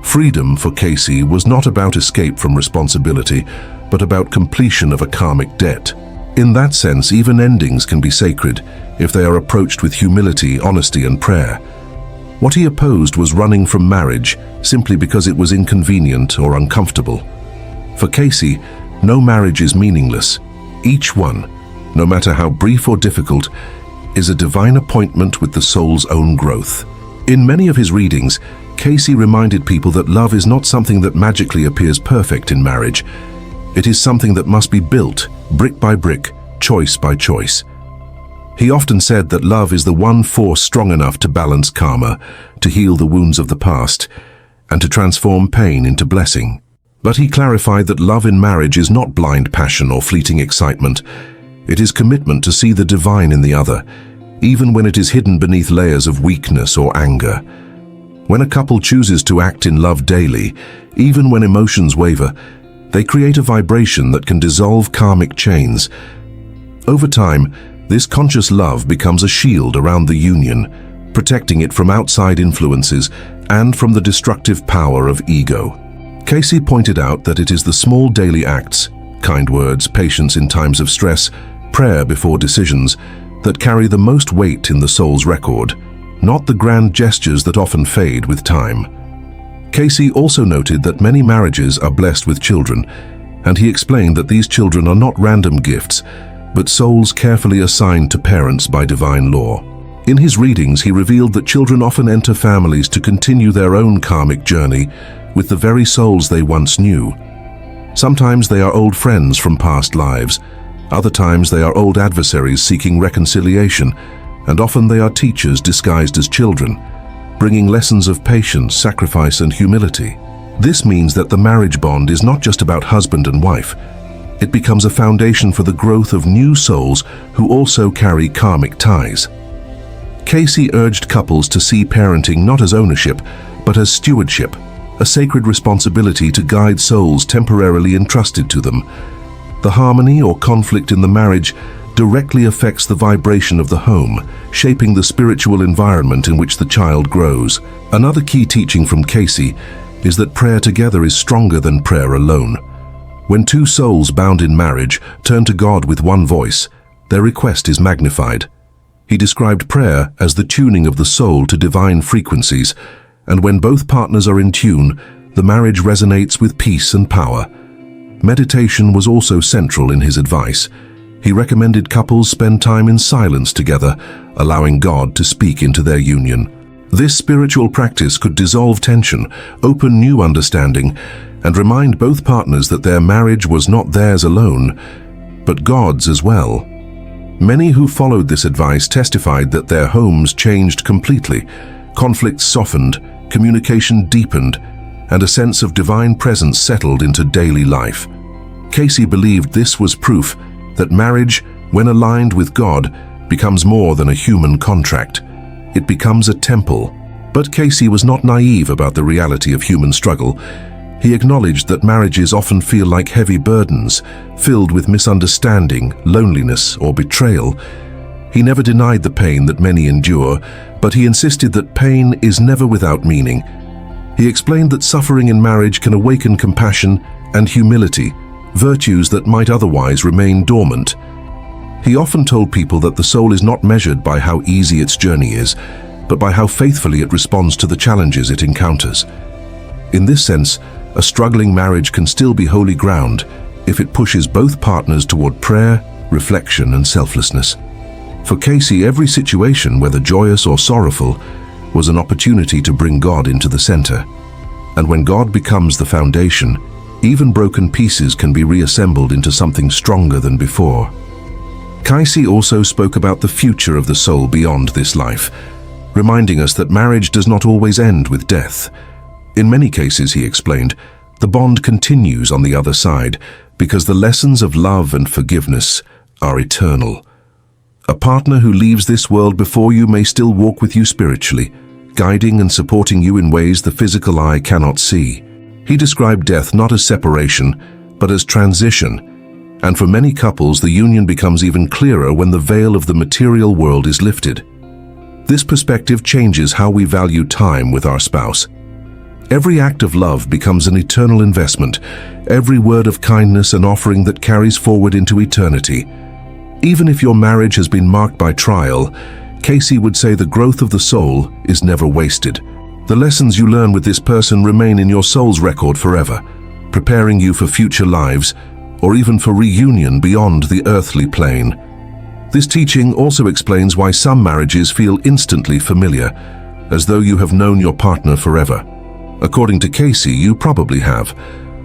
Freedom for Cayce was not about escape from responsibility, but about completion of a karmic debt. In that sense, even endings can be sacred if they are approached with humility, honesty, and prayer. What he opposed was running from marriage simply because it was inconvenient or uncomfortable. For Cayce, no marriage is meaningless. Each one, no matter how brief or difficult, is a divine appointment with the soul's own growth. In many of his readings, Cayce reminded people that love is not something that magically appears perfect in marriage. It is something that must be built, brick by brick, choice by choice. He often said that love is the one force strong enough to balance karma, to heal the wounds of the past, and to transform pain into blessing. But he clarified that love in marriage is not blind passion or fleeting excitement. It is commitment to see the divine in the other, even when it is hidden beneath layers of weakness or anger. When a couple chooses to act in love daily, even when emotions waver, they create a vibration that can dissolve karmic chains. Over time, this conscious love becomes a shield around the union, protecting it from outside influences and from the destructive power of ego. Cayce pointed out that it is the small daily acts, kind words, patience in times of stress, prayer before decisions, that carry the most weight in the soul's record, not the grand gestures that often fade with time. Cayce also noted that many marriages are blessed with children, and he explained that these children are not random gifts, but souls carefully assigned to parents by divine law. In his readings, he revealed that children often enter families to continue their own karmic journey with the very souls they once knew. Sometimes they are old friends from past lives, other times they are old adversaries seeking reconciliation, and often they are teachers disguised as children, bringing lessons of patience, sacrifice, and humility. This means that the marriage bond is not just about husband and wife. It becomes a foundation for the growth of new souls who also carry karmic ties. Cayce urged couples to see parenting not as ownership, but as stewardship, a sacred responsibility to guide souls temporarily entrusted to them. The harmony or conflict in the marriage directly affects the vibration of the home, shaping the spiritual environment in which the child grows. Another key teaching from Cayce is that prayer together is stronger than prayer alone. When two souls bound in marriage turn to God with one voice, their request is magnified. He described prayer as the tuning of the soul to divine frequencies, and when both partners are in tune, the marriage resonates with peace and power. Meditation was also central in his advice. He recommended couples spend time in silence together, allowing God to speak into their union. This spiritual practice could dissolve tension, open new understanding, and remind both partners that their marriage was not theirs alone, but God's as well. Many who followed this advice testified that their homes changed completely. Conflicts softened, communication deepened, and a sense of divine presence settled into daily life. Cayce believed this was proof that marriage, when aligned with God, becomes more than a human contract. It becomes a temple. But Cayce was not naive about the reality of human struggle. He acknowledged that marriages often feel like heavy burdens, filled with misunderstanding, loneliness, or betrayal. He never denied the pain that many endure, but he insisted that pain is never without meaning. He explained that suffering in marriage can awaken compassion and humility, virtues that might otherwise remain dormant. He often told people that the soul is not measured by how easy its journey is, but by how faithfully it responds to the challenges it encounters. In this sense, a struggling marriage can still be holy ground if it pushes both partners toward prayer, reflection, and selflessness. For Cayce, every situation, whether joyous or sorrowful, was an opportunity to bring God into the center. And when God becomes the foundation, even broken pieces can be reassembled into something stronger than before. Cayce also spoke about the future of the soul beyond this life, reminding us that marriage does not always end with death. In many cases, he explained, the bond continues on the other side because the lessons of love and forgiveness are eternal. A partner who leaves this world before you may still walk with you spiritually, guiding and supporting you in ways the physical eye cannot see. He described death not as separation, but as transition, and for many couples the union becomes even clearer when the veil of the material world is lifted. This perspective changes how we value time with our spouse. Every act of love becomes an eternal investment, every word of kindness an offering that carries forward into eternity. Even if your marriage has been marked by trial, Cayce would say the growth of the soul is never wasted. The lessons you learn with this person remain in your soul's record forever, preparing you for future lives, or even for reunion beyond the earthly plane. This teaching also explains why some marriages feel instantly familiar, as though you have known your partner forever. According to Cayce, you probably have.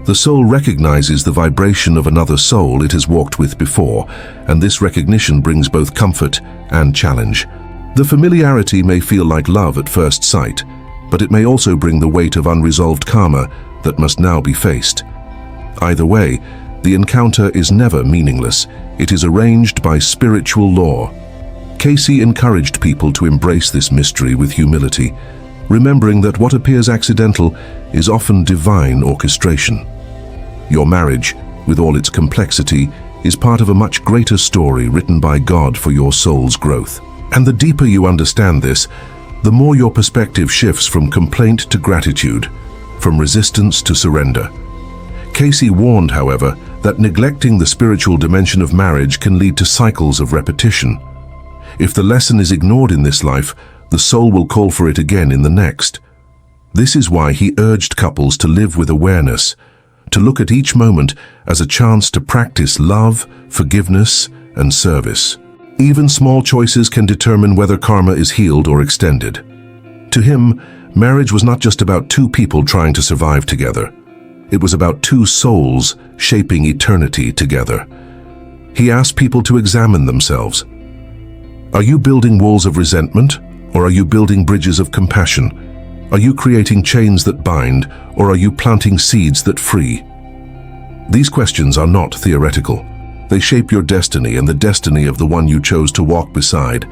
The soul recognizes the vibration of another soul it has walked with before, and this recognition brings both comfort and challenge. The familiarity may feel like love at first sight, but it may also bring the weight of unresolved karma that must now be faced. Either way, the encounter is never meaningless. It is arranged by spiritual law. Cayce encouraged people to embrace this mystery with humility, remembering that what appears accidental is often divine orchestration. Your marriage, with all its complexity, is part of a much greater story written by God for your soul's growth. And the deeper you understand this, the more your perspective shifts from complaint to gratitude, from resistance to surrender. Cayce warned, however, that neglecting the spiritual dimension of marriage can lead to cycles of repetition. If the lesson is ignored in this life, the soul will call for it again in the next. This is why he urged couples to live with awareness, to look at each moment as a chance to practice love, forgiveness, and service. Even small choices can determine whether karma is healed or extended. To him, marriage was not just about two people trying to survive together. It was about two souls shaping eternity together. He asked people to examine themselves. Are you building walls of resentment, or are you building bridges of compassion? Are you creating chains that bind, or are you planting seeds that free? These questions are not theoretical. They shape your destiny and the destiny of the one you chose to walk beside.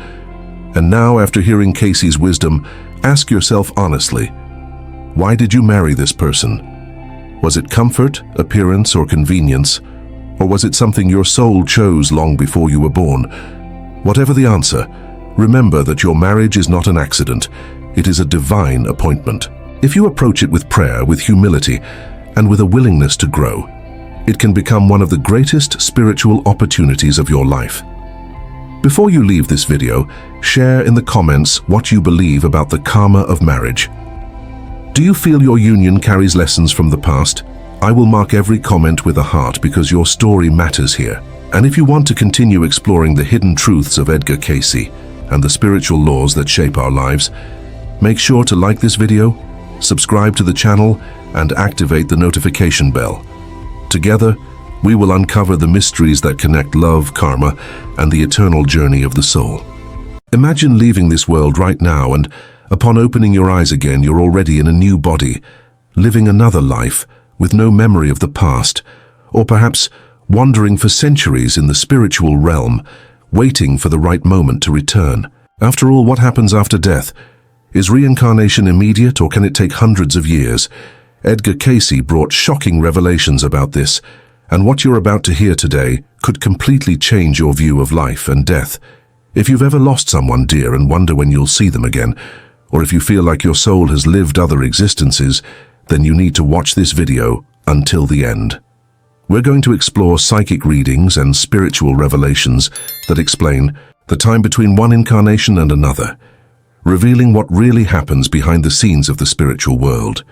And now, after hearing Cayce's wisdom, ask yourself honestly, why did you marry this person? Was it comfort, appearance, or convenience? Or was it something your soul chose long before you were born? Whatever the answer, remember that your marriage is not an accident. It is a divine appointment. If you approach it with prayer, with humility, and with a willingness to grow, it can become one of the greatest spiritual opportunities of your life. Before you leave this video, share in the comments what you believe about the karma of marriage. Do you feel your union carries lessons from the past? I will mark every comment with a heart because your story matters here. And if you want to continue exploring the hidden truths of Edgar Cayce and the spiritual laws that shape our lives, make sure to like this video, subscribe to the channel, and activate the notification bell. Together, we will uncover the mysteries that connect love, karma, and the eternal journey of the soul. Imagine leaving this world right now and, upon opening your eyes again, you're already in a new body, living another life with no memory of the past, or perhaps wandering for centuries in the spiritual realm, waiting for the right moment to return. After all, what happens after death? Is reincarnation immediate, or can it take hundreds of years? Edgar Cayce brought shocking revelations about this, and what you're about to hear today could completely change your view of life and death. If you've ever lost someone dear and wonder when you'll see them again, or if you feel like your soul has lived other existences, then you need to watch this video until the end. We're going to explore psychic readings and spiritual revelations that explain the time between one incarnation and another, revealing what really happens behind the scenes of the spiritual world.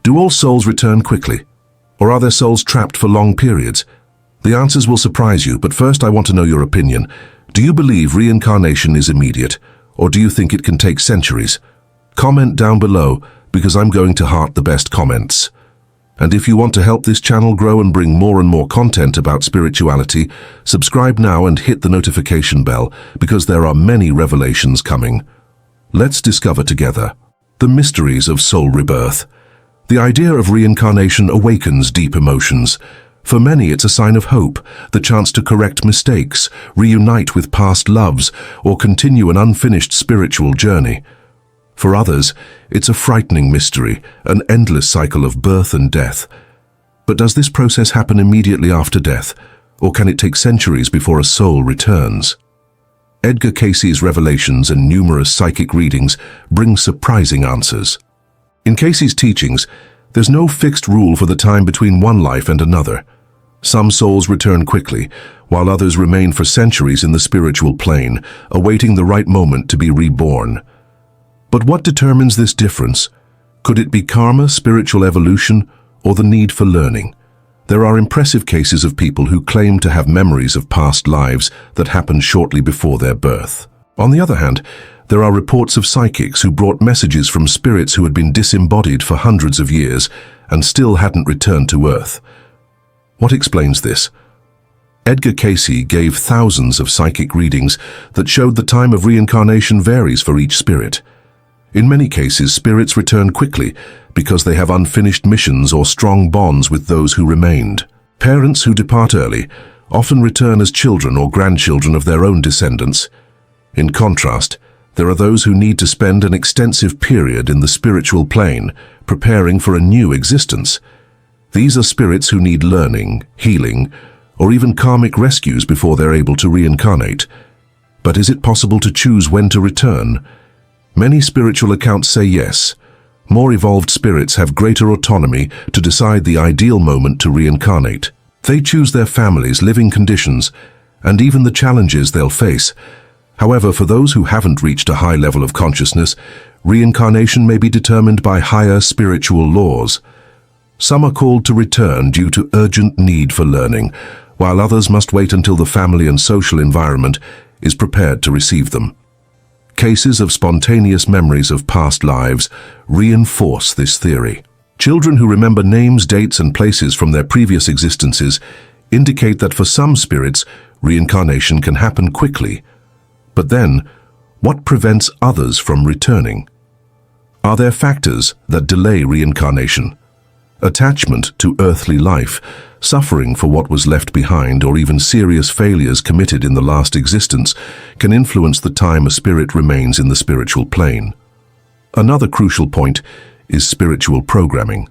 Do all souls return quickly, or are their souls trapped for long periods? The answers will surprise you, but first I want to know your opinion. Do you believe reincarnation is immediate, or do you think it can take centuries? Comment down below, because I'm going to heart the best comments. And if you want to help this channel grow and bring more and more content about spirituality, subscribe now and hit the notification bell, because there are many revelations coming. Let's discover together the mysteries of soul rebirth. The idea of reincarnation awakens deep emotions. For many, it's a sign of hope, the chance to correct mistakes, reunite with past loves, or continue an unfinished spiritual journey. For others, it's a frightening mystery, an endless cycle of birth and death. But does this process happen immediately after death, or can it take centuries before a soul returns? Edgar Cayce's revelations and numerous psychic readings bring surprising answers. In Cayce's teachings, there's no fixed rule for the time between one life and another. Some souls return quickly, while others remain for centuries in the spiritual plane, awaiting the right moment to be reborn. But what determines this difference? Could it be karma, spiritual evolution, or the need for learning? There are impressive cases of people who claim to have memories of past lives that happened shortly before their birth. On the other hand, there are reports of psychics who brought messages from spirits who had been disembodied for hundreds of years, and still hadn't returned to Earth. What explains this? Edgar Cayce gave thousands of psychic readings that showed the time of reincarnation varies for each spirit. In many cases, spirits return quickly because they have unfinished missions or strong bonds with those who remained. Parents who depart early often return as children or grandchildren of their own descendants. In contrast, there are those who need to spend an extensive period in the spiritual plane, preparing for a new existence. These are spirits who need learning, healing, or even karmic rescues before they're able to reincarnate. But is it possible to choose when to return? Many spiritual accounts say yes. More evolved spirits have greater autonomy to decide the ideal moment to reincarnate. They choose their families, living conditions, and even the challenges they'll face. However, for those who haven't reached a high level of consciousness, reincarnation may be determined by higher spiritual laws. Some are called to return due to urgent need for learning, while others must wait until the family and social environment is prepared to receive them. Cases of spontaneous memories of past lives reinforce this theory. Children who remember names, dates, and places from their previous existences indicate that for some spirits, reincarnation can happen quickly. But then, what prevents others from returning? Are there factors that delay reincarnation? Attachment to earthly life, suffering for what was left behind, or even serious failures committed in the last existence can influence the time a spirit remains in the spiritual plane. Another crucial point is spiritual programming.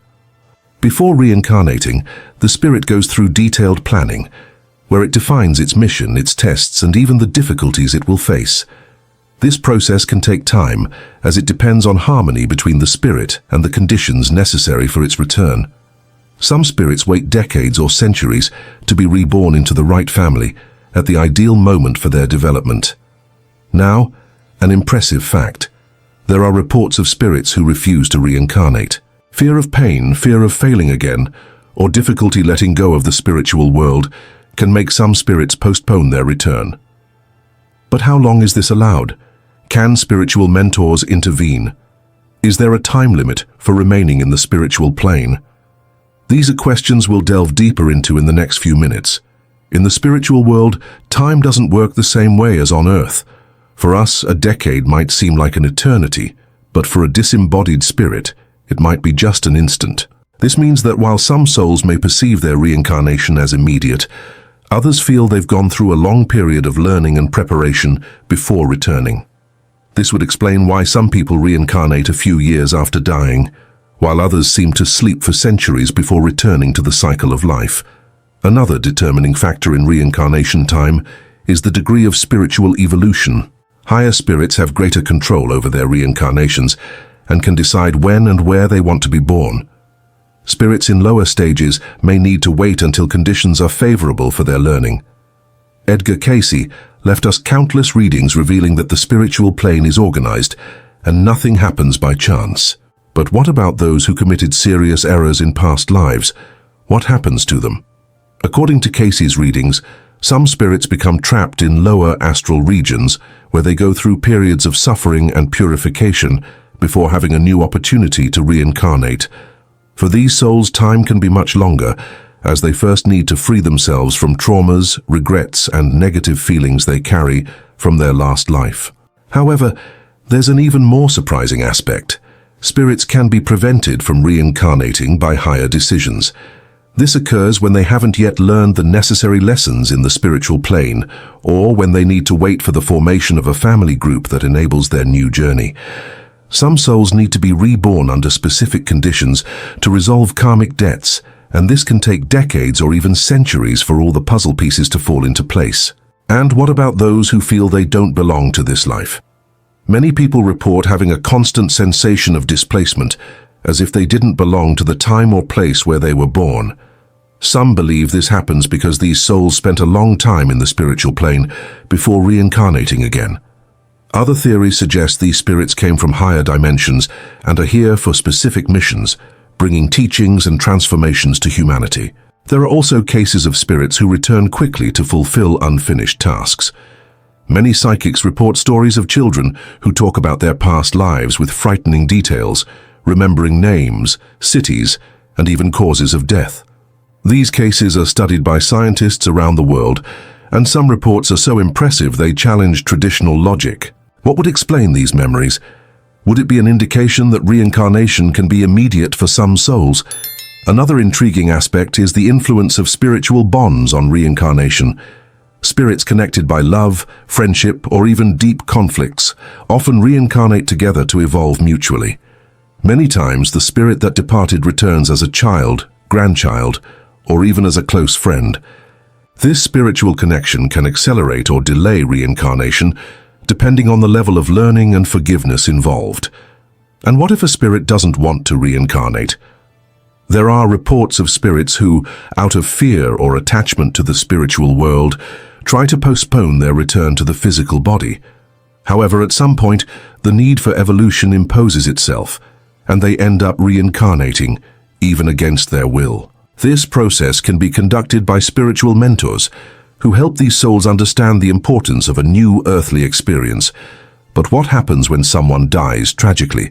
Before reincarnating, the spirit goes through detailed planning, where it defines its mission, its tests, and even the difficulties it will face. This process can take time, as it depends on harmony between the spirit and the conditions necessary for its return. Some spirits wait decades or centuries to be reborn into the right family at the ideal moment for their development. Now, an impressive fact. There are reports of spirits who refuse to reincarnate. Fear of pain, fear of failing again, or difficulty letting go of the spiritual world can make some spirits postpone their return. But how long is this allowed? Can spiritual mentors intervene? Is there a time limit for remaining in the spiritual plane? These are questions we'll delve deeper into in the next few minutes. In the spiritual world, time doesn't work the same way as on Earth. For us, a decade might seem like an eternity, but for a disembodied spirit, it might be just an instant. This means that while some souls may perceive their reincarnation as immediate, others feel they've gone through a long period of learning and preparation before returning. This would explain why some people reincarnate a few years after dying, while others seem to sleep for centuries before returning to the cycle of life. Another determining factor in reincarnation time is the degree of spiritual evolution. Higher spirits have greater control over their reincarnations and can decide when and where they want to be born. Spirits in lower stages may need to wait until conditions are favorable for their learning. Edgar Cayce left us countless readings revealing that the spiritual plane is organized and nothing happens by chance. But what about those who committed serious errors in past lives? What happens to them? According to Cayce's readings, some spirits become trapped in lower astral regions where they go through periods of suffering and purification before having a new opportunity to reincarnate. For these souls, time can be much longer, as they first need to free themselves from traumas, regrets, and negative feelings they carry from their last life. However, there's an even more surprising aspect. Spirits can be prevented from reincarnating by higher decisions. This occurs when they haven't yet learned the necessary lessons in the spiritual plane, or when they need to wait for the formation of a family group that enables their new journey. Some souls need to be reborn under specific conditions to resolve karmic debts, and this can take decades or even centuries for all the puzzle pieces to fall into place. And what about those who feel they don't belong to this life? Many people report having a constant sensation of displacement, as if they didn't belong to the time or place where they were born. Some believe this happens because these souls spent a long time in the spiritual plane before reincarnating again. Other theories suggest these spirits came from higher dimensions and are here for specific missions, bringing teachings and transformations to humanity. There are also cases of spirits who return quickly to fulfill unfinished tasks. Many psychics report stories of children who talk about their past lives with frightening details, remembering names, cities, and even causes of death. These cases are studied by scientists around the world, and some reports are so impressive they challenge traditional logic. What would explain these memories? Would it be an indication that reincarnation can be immediate for some souls? Another intriguing aspect is the influence of spiritual bonds on reincarnation. Spirits connected by love, friendship, or even deep conflicts often reincarnate together to evolve mutually. Many times, the spirit that departed returns as a child, grandchild, or even as a close friend. This spiritual connection can accelerate or delay reincarnation, depending on the level of learning and forgiveness involved. And what if a spirit doesn't want to reincarnate? There are reports of spirits who, out of fear or attachment to the spiritual world, try to postpone their return to the physical body. However, at some point, the need for evolution imposes itself, and they end up reincarnating, even against their will. This process can be conducted by spiritual mentors, who help these souls understand the importance of a new earthly experience. But what happens when someone dies tragically?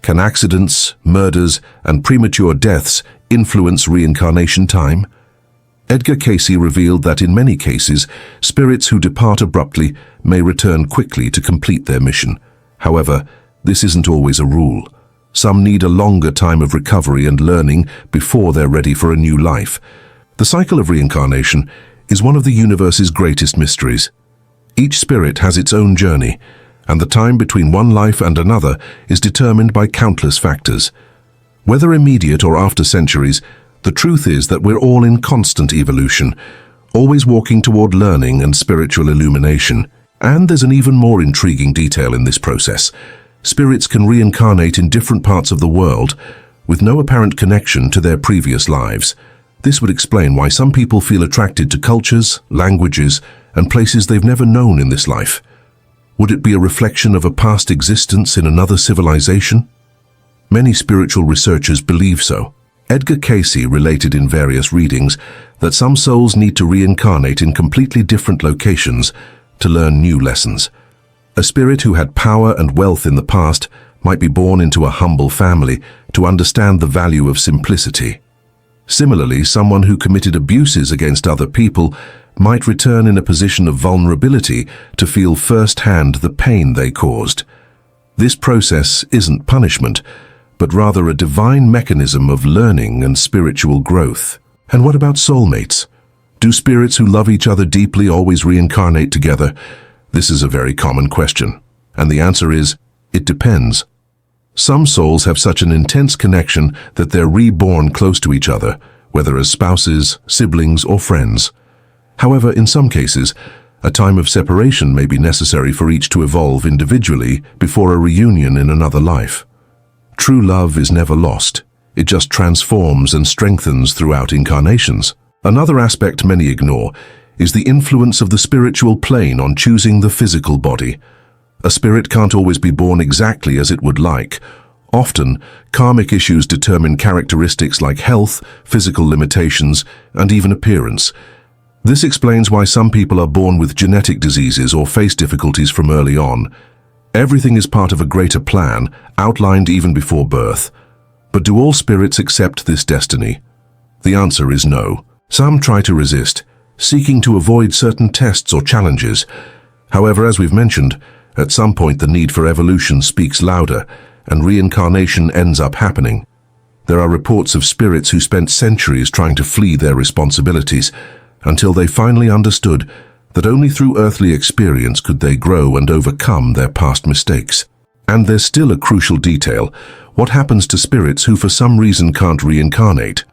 Can accidents, murders, and premature deaths influence reincarnation time? Edgar Cayce revealed that in many cases, spirits who depart abruptly may return quickly to complete their mission. However, this isn't always a rule. Some need a longer time of recovery and learning before they're ready for a new life. The cycle of reincarnation is one of the universe's greatest mysteries. Each spirit has its own journey, and the time between one life and another is determined by countless factors. Whether immediate or after centuries, the truth is that we're all in constant evolution, always walking toward learning and spiritual illumination. And there's an even more intriguing detail in this process. Spirits can reincarnate in different parts of the world with no apparent connection to their previous lives. This would explain why some people feel attracted to cultures, languages, and places they've never known in this life. Would it be a reflection of a past existence in another civilization? Many spiritual researchers believe so. Edgar Cayce related in various readings that some souls need to reincarnate in completely different locations to learn new lessons. A spirit who had power and wealth in the past might be born into a humble family to understand the value of simplicity. Similarly, someone who committed abuses against other people might return in a position of vulnerability to feel firsthand the pain they caused. This process isn't punishment, but rather a divine mechanism of learning and spiritual growth. And what about soulmates? Do spirits who love each other deeply always reincarnate together? This is a very common question, and the answer is, it depends. Some souls have such an intense connection that they're reborn close to each other, whether as spouses, siblings, or friends. However, in some cases, a time of separation may be necessary for each to evolve individually before a reunion in another life. True love is never lost. It just transforms and strengthens throughout incarnations. Another aspect many ignore is the influence of the spiritual plane on choosing the physical body. A spirit can't always be born exactly as it would like. Often, karmic issues determine characteristics like health, physical limitations, and even appearance. This explains why some people are born with genetic diseases or face difficulties from early on. Everything is part of a greater plan, outlined even before birth. But do all spirits accept this destiny? The answer is no. Some try to resist, seeking to avoid certain tests or challenges. However, as we've mentioned, at some point the need for evolution speaks louder, and reincarnation ends up happening. There are reports of spirits who spent centuries trying to flee their responsibilities, until they finally understood that only through earthly experience could they grow and overcome their past mistakes. And there's still a crucial detail: what happens to spirits who for some reason can't reincarnate?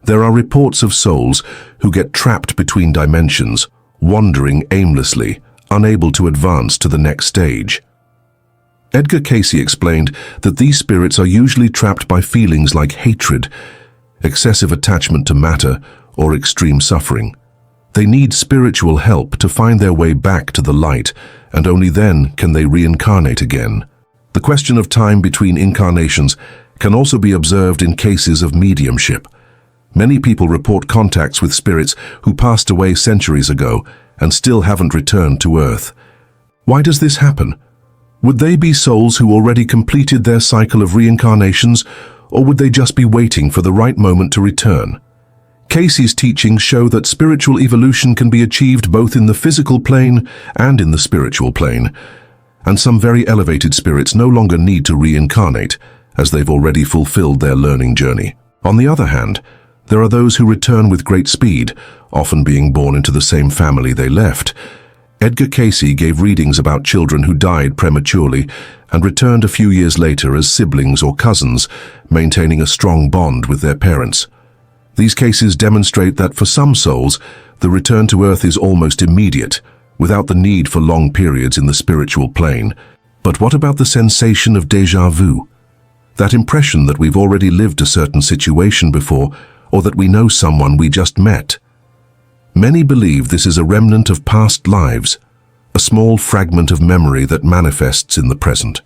There are reports of souls who get trapped between dimensions, wandering aimlessly, unable to advance to the next stage. Edgar Cayce explained that these spirits are usually trapped by feelings like hatred, excessive attachment to matter, or extreme suffering. They need spiritual help to find their way back to the light, and only then can they reincarnate again. The question of time between incarnations can also be observed in cases of mediumship. Many people report contacts with spirits who passed away centuries ago and still haven't returned to Earth. Why does this happen? Would they be souls who already completed their cycle of reincarnations, or would they just be waiting for the right moment to return? Cayce's teachings show that spiritual evolution can be achieved both in the physical plane and in the spiritual plane, and some very elevated spirits no longer need to reincarnate, as they've already fulfilled their learning journey. On the other hand, there are those who return with great speed, often being born into the same family they left. Edgar Cayce gave readings about children who died prematurely and returned a few years later as siblings or cousins, maintaining a strong bond with their parents. These cases demonstrate that for some souls, the return to Earth is almost immediate, without the need for long periods in the spiritual plane. But what about the sensation of déjà vu? That impression that we've already lived a certain situation before, or that we know someone we just met. Many believe this is a remnant of past lives, a small fragment of memory that manifests in the present.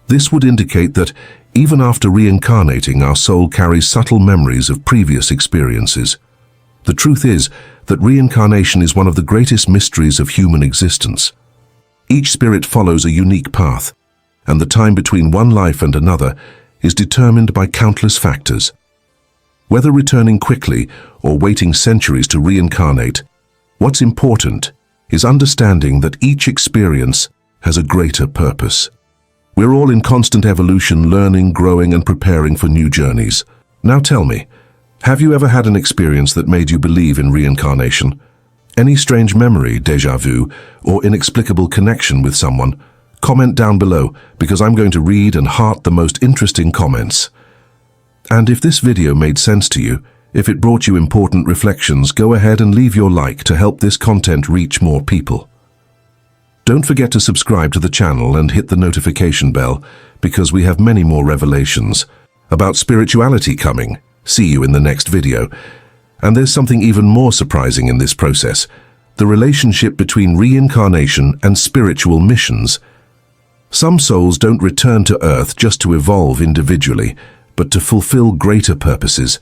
This would indicate that even after reincarnating, our soul carries subtle memories of previous experiences. The truth is that reincarnation is one of the greatest mysteries of human existence. Each spirit follows a unique path, and the time between one life and another is determined by countless factors. Whether returning quickly or waiting centuries to reincarnate, what's important is understanding that each experience has a greater purpose. We're all in constant evolution, learning, growing, and preparing for new journeys. Now tell me, have you ever had an experience that made you believe in reincarnation? Any strange memory, déjà vu, or inexplicable connection with someone? Comment down below, because I'm going to read and heart the most interesting comments. And if this video made sense to you, if it brought you important reflections, go ahead and leave your like to help this content reach more people. Don't forget to subscribe to the channel and hit the notification bell, because we have many more revelations about spirituality coming. See you in the next video. And there's something even more surprising in this process: the relationship between reincarnation and spiritual missions. Some souls don't return to Earth just to evolve individually, but to fulfill greater purposes,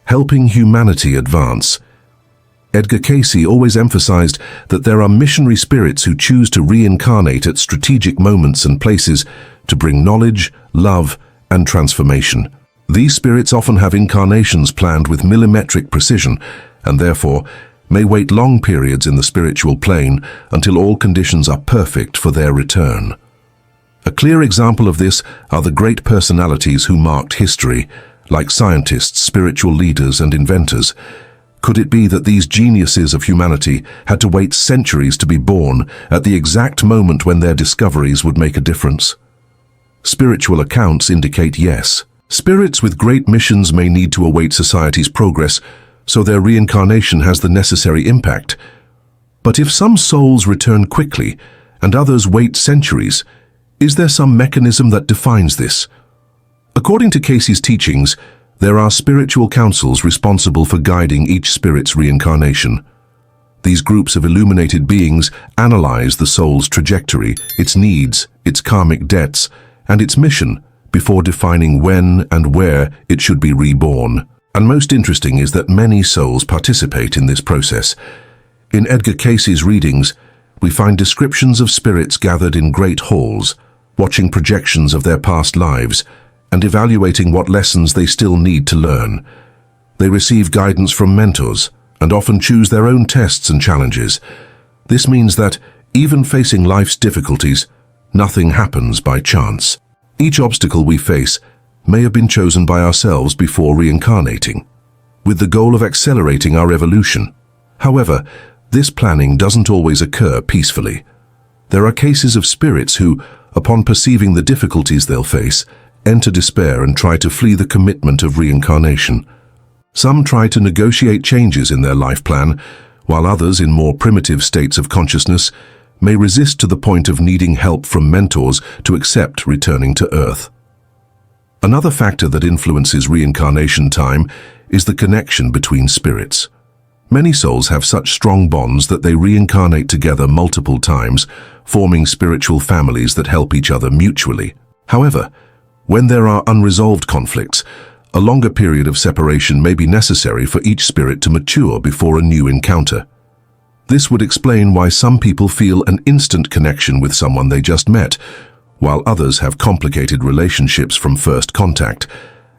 helping humanity advance. Edgar Cayce always emphasized that there are missionary spirits who choose to reincarnate at strategic moments and places to bring knowledge, love, and transformation. These spirits often have incarnations planned with millimetric precision, and therefore may wait long periods in the spiritual plane until all conditions are perfect for their return. A clear example of this are the great personalities who marked history, like scientists, spiritual leaders, and inventors. Could it be that these geniuses of humanity had to wait centuries to be born at the exact moment when their discoveries would make a difference? Spiritual accounts indicate yes. Spirits with great missions may need to await society's progress, so their reincarnation has the necessary impact. But if some souls return quickly and others wait centuries, is there some mechanism that defines this? According to Cayce's teachings, there are spiritual councils responsible for guiding each spirit's reincarnation. These groups of illuminated beings analyze the soul's trajectory, its needs, its karmic debts, and its mission before defining when and where it should be reborn. And most interesting is that many souls participate in this process. In Edgar Cayce's readings, we find descriptions of spirits gathered in great halls, watching projections of their past lives, and evaluating what lessons they still need to learn. They receive guidance from mentors, and often choose their own tests and challenges. This means that, even facing life's difficulties, nothing happens by chance. Each obstacle we face may have been chosen by ourselves before reincarnating, with the goal of accelerating our evolution. However, this planning doesn't always occur peacefully. There are cases of spirits who, upon perceiving the difficulties they'll face, enter despair and try to flee the commitment of reincarnation. Some try to negotiate changes in their life plan, while others, in more primitive states of consciousness, may resist to the point of needing help from mentors to accept returning to Earth. Another factor that influences reincarnation time is the connection between spirits. Many souls have such strong bonds that they reincarnate together multiple times, forming spiritual families that help each other mutually. However, when there are unresolved conflicts, a longer period of separation may be necessary for each spirit to mature before a new encounter. This would explain why some people feel an instant connection with someone they just met, while others have complicated relationships from first contact,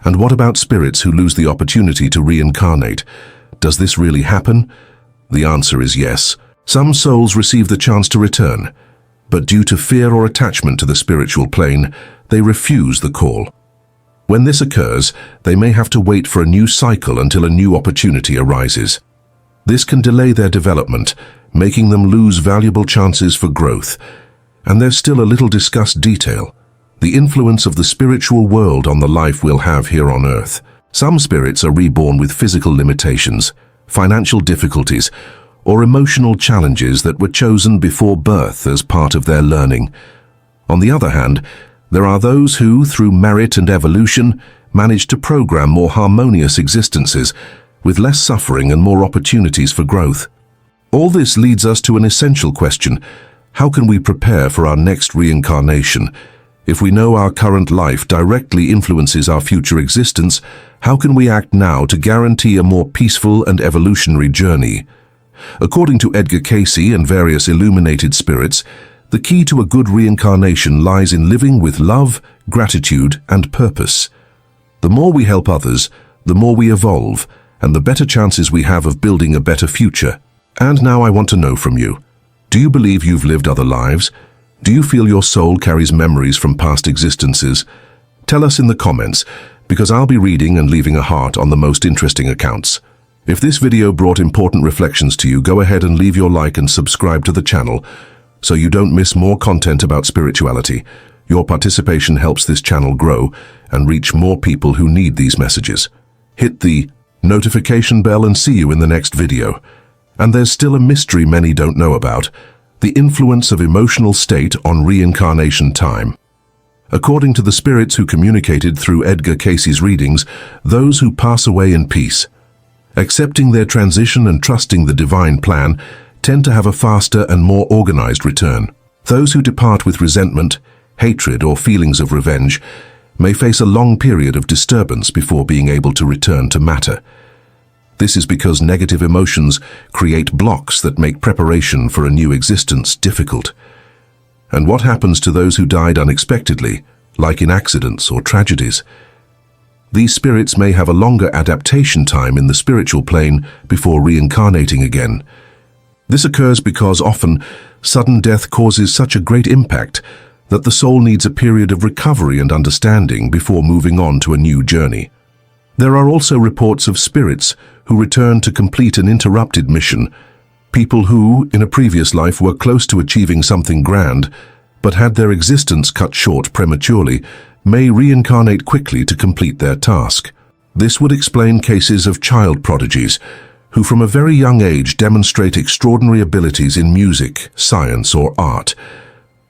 And what about spirits who lose the opportunity to reincarnate? Does this really happen? The answer is yes. Some souls receive the chance to return, but due to fear or attachment to the spiritual plane, they refuse the call. When this occurs, they may have to wait for a new cycle until a new opportunity arises. This can delay their development, making them lose valuable chances for growth. And there's still a little discussed detail: the influence of the spiritual world on the life we'll have here on Earth. Some spirits are reborn with physical limitations, financial difficulties, or emotional challenges that were chosen before birth as part of their learning. On the other hand, there are those who, through merit and evolution, manage to program more harmonious existences, with less suffering and more opportunities for growth. All this leads us to an essential question: how can we prepare for our next reincarnation? If we know our current life directly influences our future existence, how can we act now to guarantee a more peaceful and evolutionary journey? According to Edgar Cayce and various illuminated spirits, the key to a good reincarnation lies in living with love, gratitude, and purpose. The more we help others, the more we evolve, and the better chances we have of building a better future. And now I want to know from you: do you believe you've lived other lives? Do you feel your soul carries memories from past existences? Tell us in the comments, because I'll be reading and leaving a heart on the most interesting accounts. If this video brought important reflections to you, go ahead and leave your like and subscribe to the channel, so you don't miss more content about spirituality. Your participation helps this channel grow and reach more people who need these messages. Hit the notification bell and see you in the next video. And there's still a mystery many don't know about: the influence of emotional state on reincarnation time. According to the spirits who communicated through Edgar Cayce's readings, those who pass away in peace, accepting their transition and trusting the divine plan, tend to have a faster and more organized return. Those who depart with resentment, hatred, or feelings of revenge may face a long period of disturbance before being able to return to matter. This is because negative emotions create blocks that make preparation for a new existence difficult. And what happens to those who died unexpectedly, like in accidents or tragedies? These spirits may have a longer adaptation time in the spiritual plane before reincarnating again. This occurs because often sudden death causes such a great impact that the soul needs a period of recovery and understanding before moving on to a new journey. There are also reports of spirits who return to complete an interrupted mission. People who, in a previous life, were close to achieving something grand, but had their existence cut short prematurely, may reincarnate quickly to complete their task. This would explain cases of child prodigies, who from a very young age demonstrate extraordinary abilities in music, science, or art.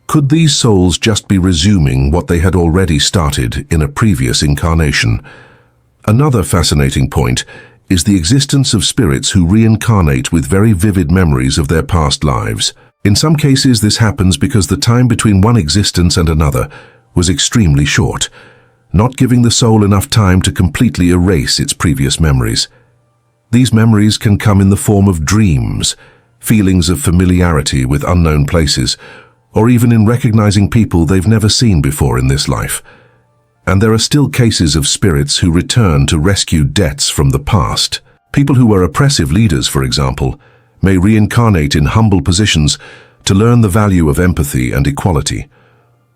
Could these souls just be resuming what they had already started in a previous incarnation? Another fascinating point is the existence of spirits who reincarnate with very vivid memories of their past lives. In some cases, this happens because the time between one existence and another was extremely short, not giving the soul enough time to completely erase its previous memories. These memories can come in the form of dreams, feelings of familiarity with unknown places, or even in recognizing people they've never seen before in this life. And there are still cases of spirits who return to rescue debts from the past. People who were oppressive leaders, for example, may reincarnate in humble positions to learn the value of empathy and equality.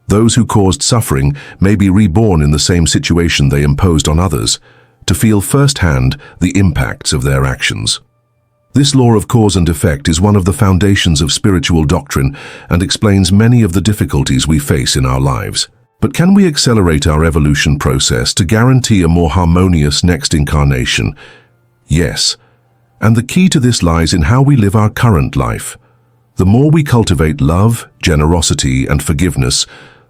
Those who caused suffering may be reborn in the same situation they imposed on others, to feel firsthand the impacts of their actions. This law of cause and effect is one of the foundations of spiritual doctrine and explains many of the difficulties we face in our lives. But can we accelerate our evolution process to guarantee a more harmonious next incarnation? Yes. And the key to this lies in how we live our current life. The more we cultivate love, generosity, and forgiveness,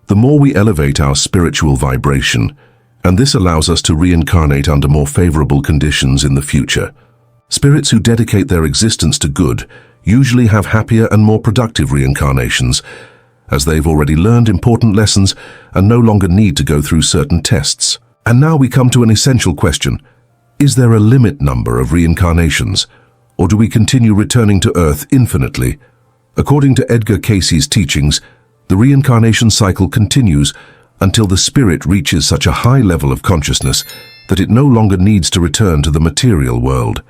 the more we elevate our spiritual vibration, and this allows us to reincarnate under more favorable conditions in the future. Spirits who dedicate their existence to good usually have happier and more productive reincarnations, as they've already learned important lessons and no longer need to go through certain tests. And now we come to an essential question. Is there a limit number of reincarnations, or do we continue returning to Earth infinitely? According to Edgar Cayce's teachings, the reincarnation cycle continues until the spirit reaches such a high level of consciousness that it no longer needs to return to the material world.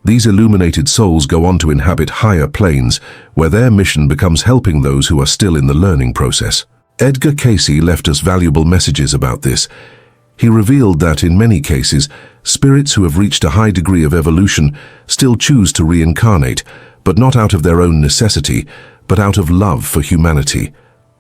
These illuminated souls go on to inhabit higher planes, where their mission becomes helping those who are still in the learning process. Edgar Cayce left us valuable messages about this. He revealed that, in many cases, spirits who have reached a high degree of evolution still choose to reincarnate, but not out of their own necessity, but out of love for humanity.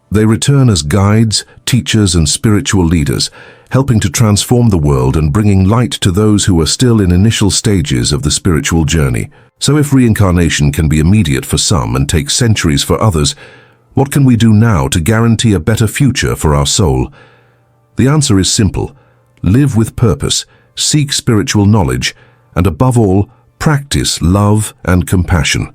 They return as guides, teachers, and spiritual leaders, helping to transform the world and bringing light to those who are still in initial stages of the spiritual journey. So if reincarnation can be immediate for some and take centuries for others, what can we do now to guarantee a better future for our soul? The answer is simple. Live with purpose, seek spiritual knowledge, and above all, practice love and compassion.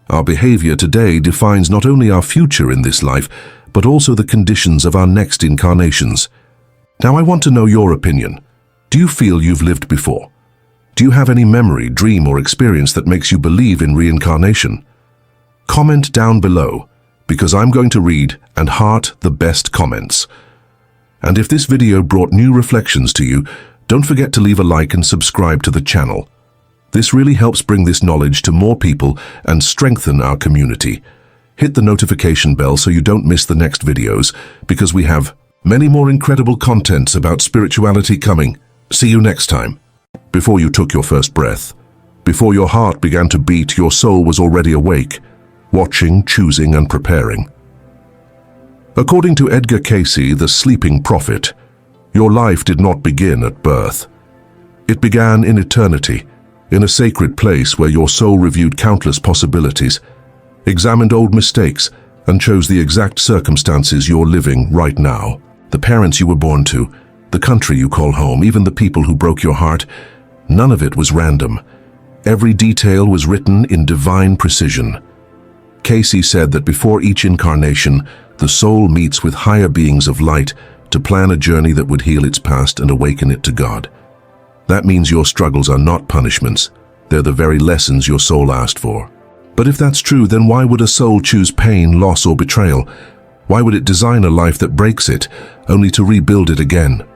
Our behavior today defines not only our future in this life, but also the conditions of our next incarnations. Now I want to know your opinion. Do you feel you've lived before? Do you have any memory, dream, or experience that makes you believe in reincarnation? Comment down below, because I'm going to read and heart the best comments. And if this video brought new reflections to you, don't forget to leave a like and subscribe to the channel. This really helps bring this knowledge to more people and strengthen our community. Hit the notification bell so you don't miss the next videos, because we have many more incredible contents about spirituality coming. See you next time. Before you took your first breath, before your heart began to beat, your soul was already awake, watching, choosing, and preparing. According to Edgar Cayce, the sleeping prophet, your life did not begin at birth. It began in eternity, in a sacred place where your soul reviewed countless possibilities, examined old mistakes, and chose the exact circumstances you're living right now. The parents you were born to, the country you call home, even the people who broke your heart, none of it was random. Every detail was written in divine precision. Cayce said that before each incarnation, the soul meets with higher beings of light to plan a journey that would heal its past and awaken it to God. That means your struggles are not punishments. They're the very lessons your soul asked for. But if that's true, then why would a soul choose pain, loss, or betrayal? Why would it design a life that breaks it, only to rebuild it again?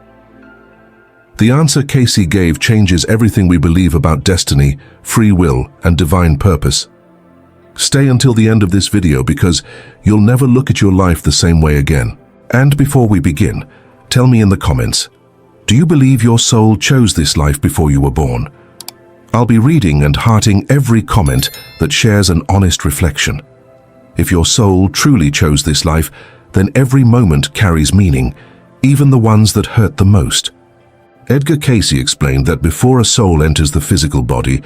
The answer Cayce gave changes everything we believe about destiny, free will, and divine purpose. Stay until the end of this video, because you'll never look at your life the same way again. And before we begin, tell me in the comments, do you believe your soul chose this life before you were born? I'll be reading and hearting every comment that shares an honest reflection. If your soul truly chose this life, then every moment carries meaning, even the ones that hurt the most. Edgar Cayce explained that before a soul enters the physical body,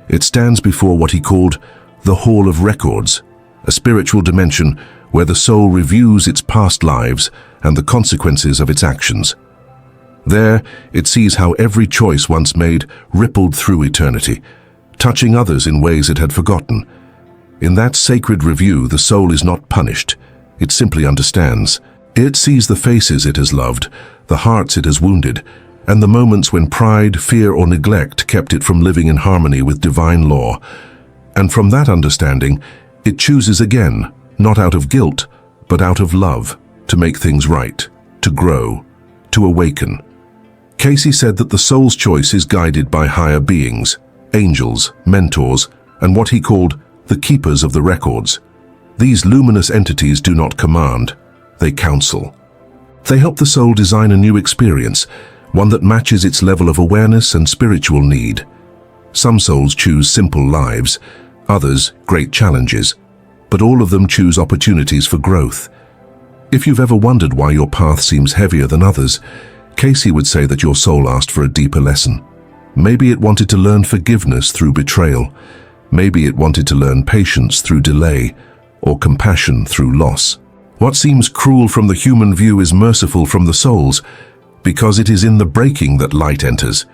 it stands before what he called the Hall of Records, a spiritual dimension where the soul reviews its past lives and the consequences of its actions. There, it sees how every choice once made rippled through eternity, touching others in ways it had forgotten. In that sacred review, the soul is not punished. It simply understands. It sees the faces it has loved, the hearts it has wounded, and the moments when pride, fear, or neglect kept it from living in harmony with divine law. And from that understanding, it chooses again, not out of guilt, but out of love, to make things right, to grow, to awaken. Cayce said that the soul's choice is guided by higher beings, angels, mentors, and what he called the keepers of the records. These luminous entities do not command, they counsel. They help the soul design a new experience, one that matches its level of awareness and spiritual need. Some souls choose simple lives, others great challenges, but all of them choose opportunities for growth. If you've ever wondered why your path seems heavier than others, Cayce would say that your soul asked for a deeper lesson. Maybe it wanted to learn forgiveness through betrayal. Maybe it wanted to learn patience through delay, or compassion through loss. What seems cruel from the human view is merciful from the soul's, because it is in the breaking that light enters.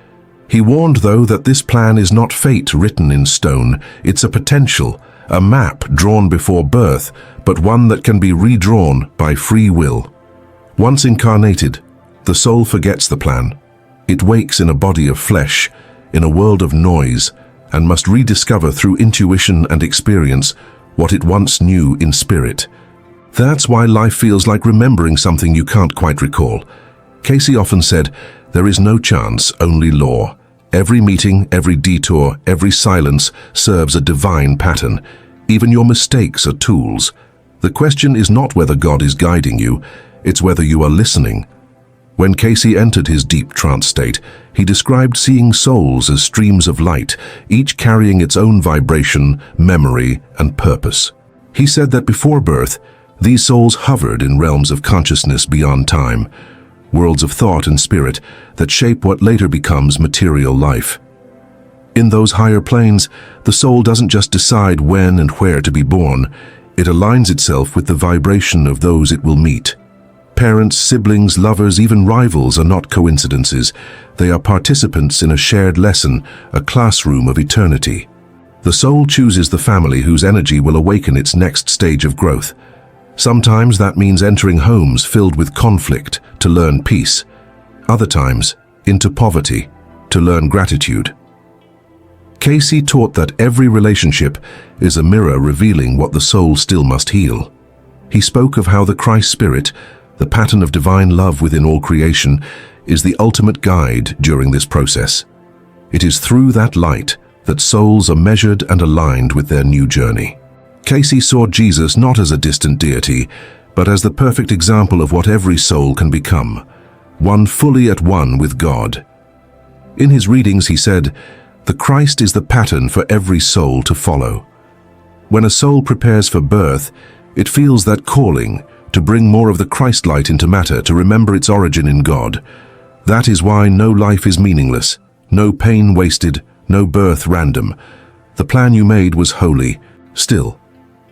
He warned, though, that this plan is not fate written in stone. It's a potential, a map drawn before birth, but one that can be redrawn by free will. Once incarnated, the soul forgets the plan. It wakes in a body of flesh, in a world of noise, and must rediscover through intuition and experience what it once knew in spirit. That's why life feels like remembering something you can't quite recall. Cayce often said, "There is no chance, only law. Every meeting, every detour, every silence serves a divine pattern. Even your mistakes are tools. The question is not whether God is guiding you, it's whether you are listening." When Cayce entered his deep trance state, he described seeing souls as streams of light, each carrying its own vibration, memory, and purpose. He said that before birth, these souls hovered in realms of consciousness beyond time, worlds of thought and spirit that shape what later becomes material life. In those higher planes, the soul doesn't just decide when and where to be born, it aligns itself with the vibration of those it will meet. Parents, siblings, lovers, even rivals are not coincidences. They are participants in a shared lesson, a classroom of eternity. The soul chooses the family whose energy will awaken its next stage of growth. Sometimes that means entering homes filled with conflict to learn peace. Other times, into poverty to learn gratitude. Cayce taught that every relationship is a mirror revealing what the soul still must heal. He spoke of how the Christ Spirit, the pattern of divine love within all creation, is the ultimate guide during this process. It is through that light that souls are measured and aligned with their new journey. Cayce saw Jesus not as a distant deity, but as the perfect example of what every soul can become, one fully at one with God. In his readings he said, "The Christ is the pattern for every soul to follow." When a soul prepares for birth, it feels that calling to bring more of the Christ light into matter, to remember its origin in God. That is why no life is meaningless, no pain wasted, no birth random. The plan you made was holy. Still,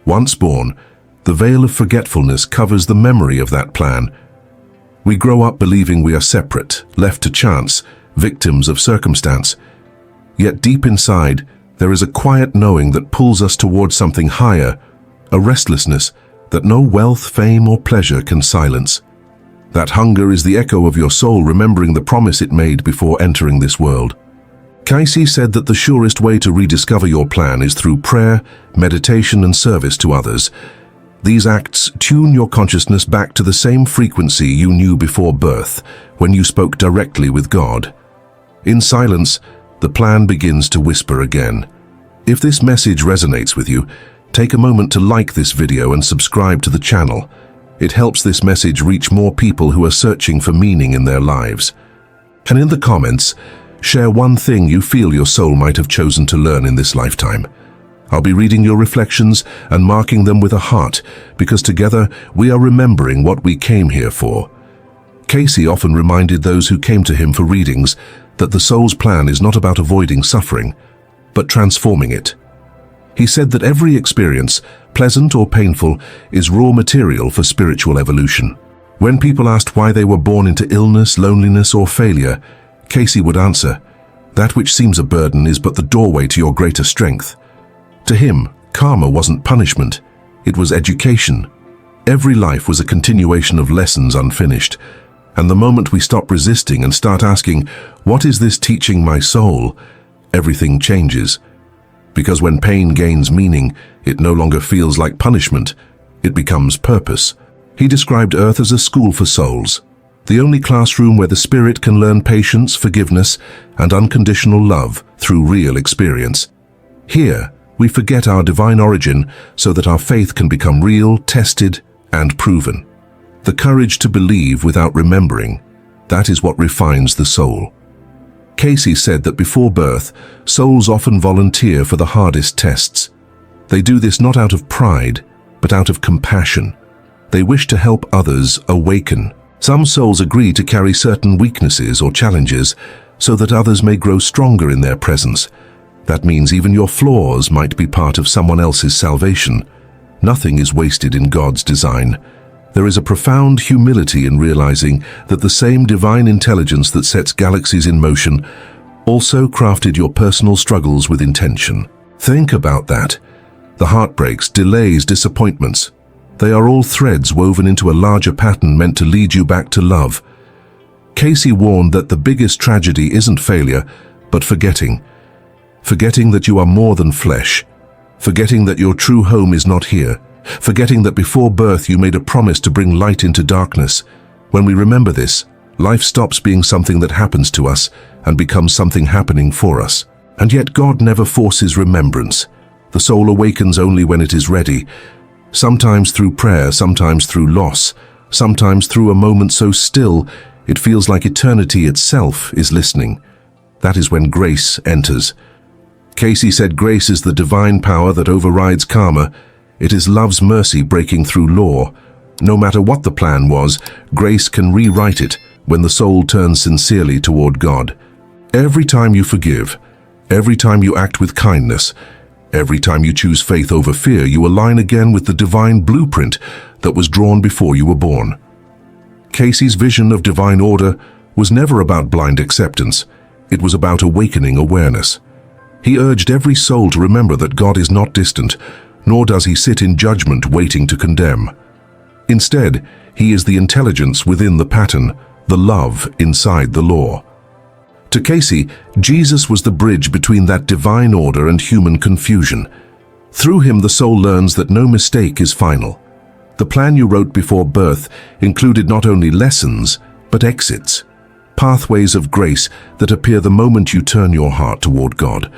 once born, the veil of forgetfulness covers the memory of that plan. We grow up believing we are separate, left to chance, victims of circumstance. Yet deep inside, there is a quiet knowing that pulls us towards something higher, a restlessness that no wealth, fame, or pleasure can silence. That hunger is the echo of your soul remembering the promise it made before entering this world. Cayce said that the surest way to rediscover your plan is through prayer, meditation, and service to others. These acts tune your consciousness back to the same frequency you knew before birth, when you spoke directly with God. In silence, the plan begins to whisper again. If this message resonates with you, take a moment to like this video and subscribe to the channel. It helps this message reach more people who are searching for meaning in their lives. And in the comments, share one thing you feel your soul might have chosen to learn in this lifetime. I'll be reading your reflections and marking them with a heart, because together we are remembering what we came here for. Cayce often reminded those who came to him for readings that the soul's plan is not about avoiding suffering, but transforming it. He said that every experience, pleasant or painful, is raw material for spiritual evolution. When people asked why they were born into illness, loneliness, or failure, Cayce would answer, "That which seems a burden is but the doorway to your greater strength." To him, karma wasn't punishment, it was education. Every life was a continuation of lessons unfinished, and the moment we stop resisting and start asking, "What is this teaching my soul?" everything changes. Because when pain gains meaning, it no longer feels like punishment, it becomes purpose. He described Earth as a school for souls, the only classroom where the spirit can learn patience, forgiveness, and unconditional love through real experience. Here, we forget our divine origin so that our faith can become real, tested, and proven. The courage to believe without remembering, that is what refines the soul. Cayce said that before birth, souls often volunteer for the hardest tests. They do this not out of pride, but out of compassion. They wish to help others awaken. Some souls agree to carry certain weaknesses or challenges so that others may grow stronger in their presence. That means even your flaws might be part of someone else's salvation. Nothing is wasted in God's design. There is a profound humility in realizing that the same divine intelligence that sets galaxies in motion also crafted your personal struggles with intention. Think about that. The heartbreaks, delays, disappointments. They are all threads woven into a larger pattern meant to lead you back to love. Cayce warned that the biggest tragedy isn't failure, but forgetting. Forgetting that you are more than flesh. Forgetting that your true home is not here. Forgetting that before birth you made a promise to bring light into darkness. When we remember this, Life stops being something that happens to us and becomes something happening for us. And yet God never forces remembrance. The soul awakens only when it is ready, sometimes through prayer, sometimes through loss, sometimes through a moment so still it feels like eternity itself is listening. That is when grace enters. Cayce said grace is the divine power that overrides karma. It is love's mercy breaking through law. No matter what the plan was, grace can rewrite it when the soul turns sincerely toward God. Every time you forgive, every time you act with kindness, every time you choose faith over fear, you align again with the divine blueprint that was drawn before you were born. Cayce's vision of divine order was never about blind acceptance. It was about awakening awareness. He urged every soul to remember that God is not distant, nor does he sit in judgment waiting to condemn. Instead, he is the intelligence within the pattern, the love inside the law. To Cayce, Jesus was the bridge between that divine order and human confusion. Through him, the soul learns that no mistake is final. The plan you wrote before birth included not only lessons, but exits, pathways of grace that appear the moment you turn your heart toward God.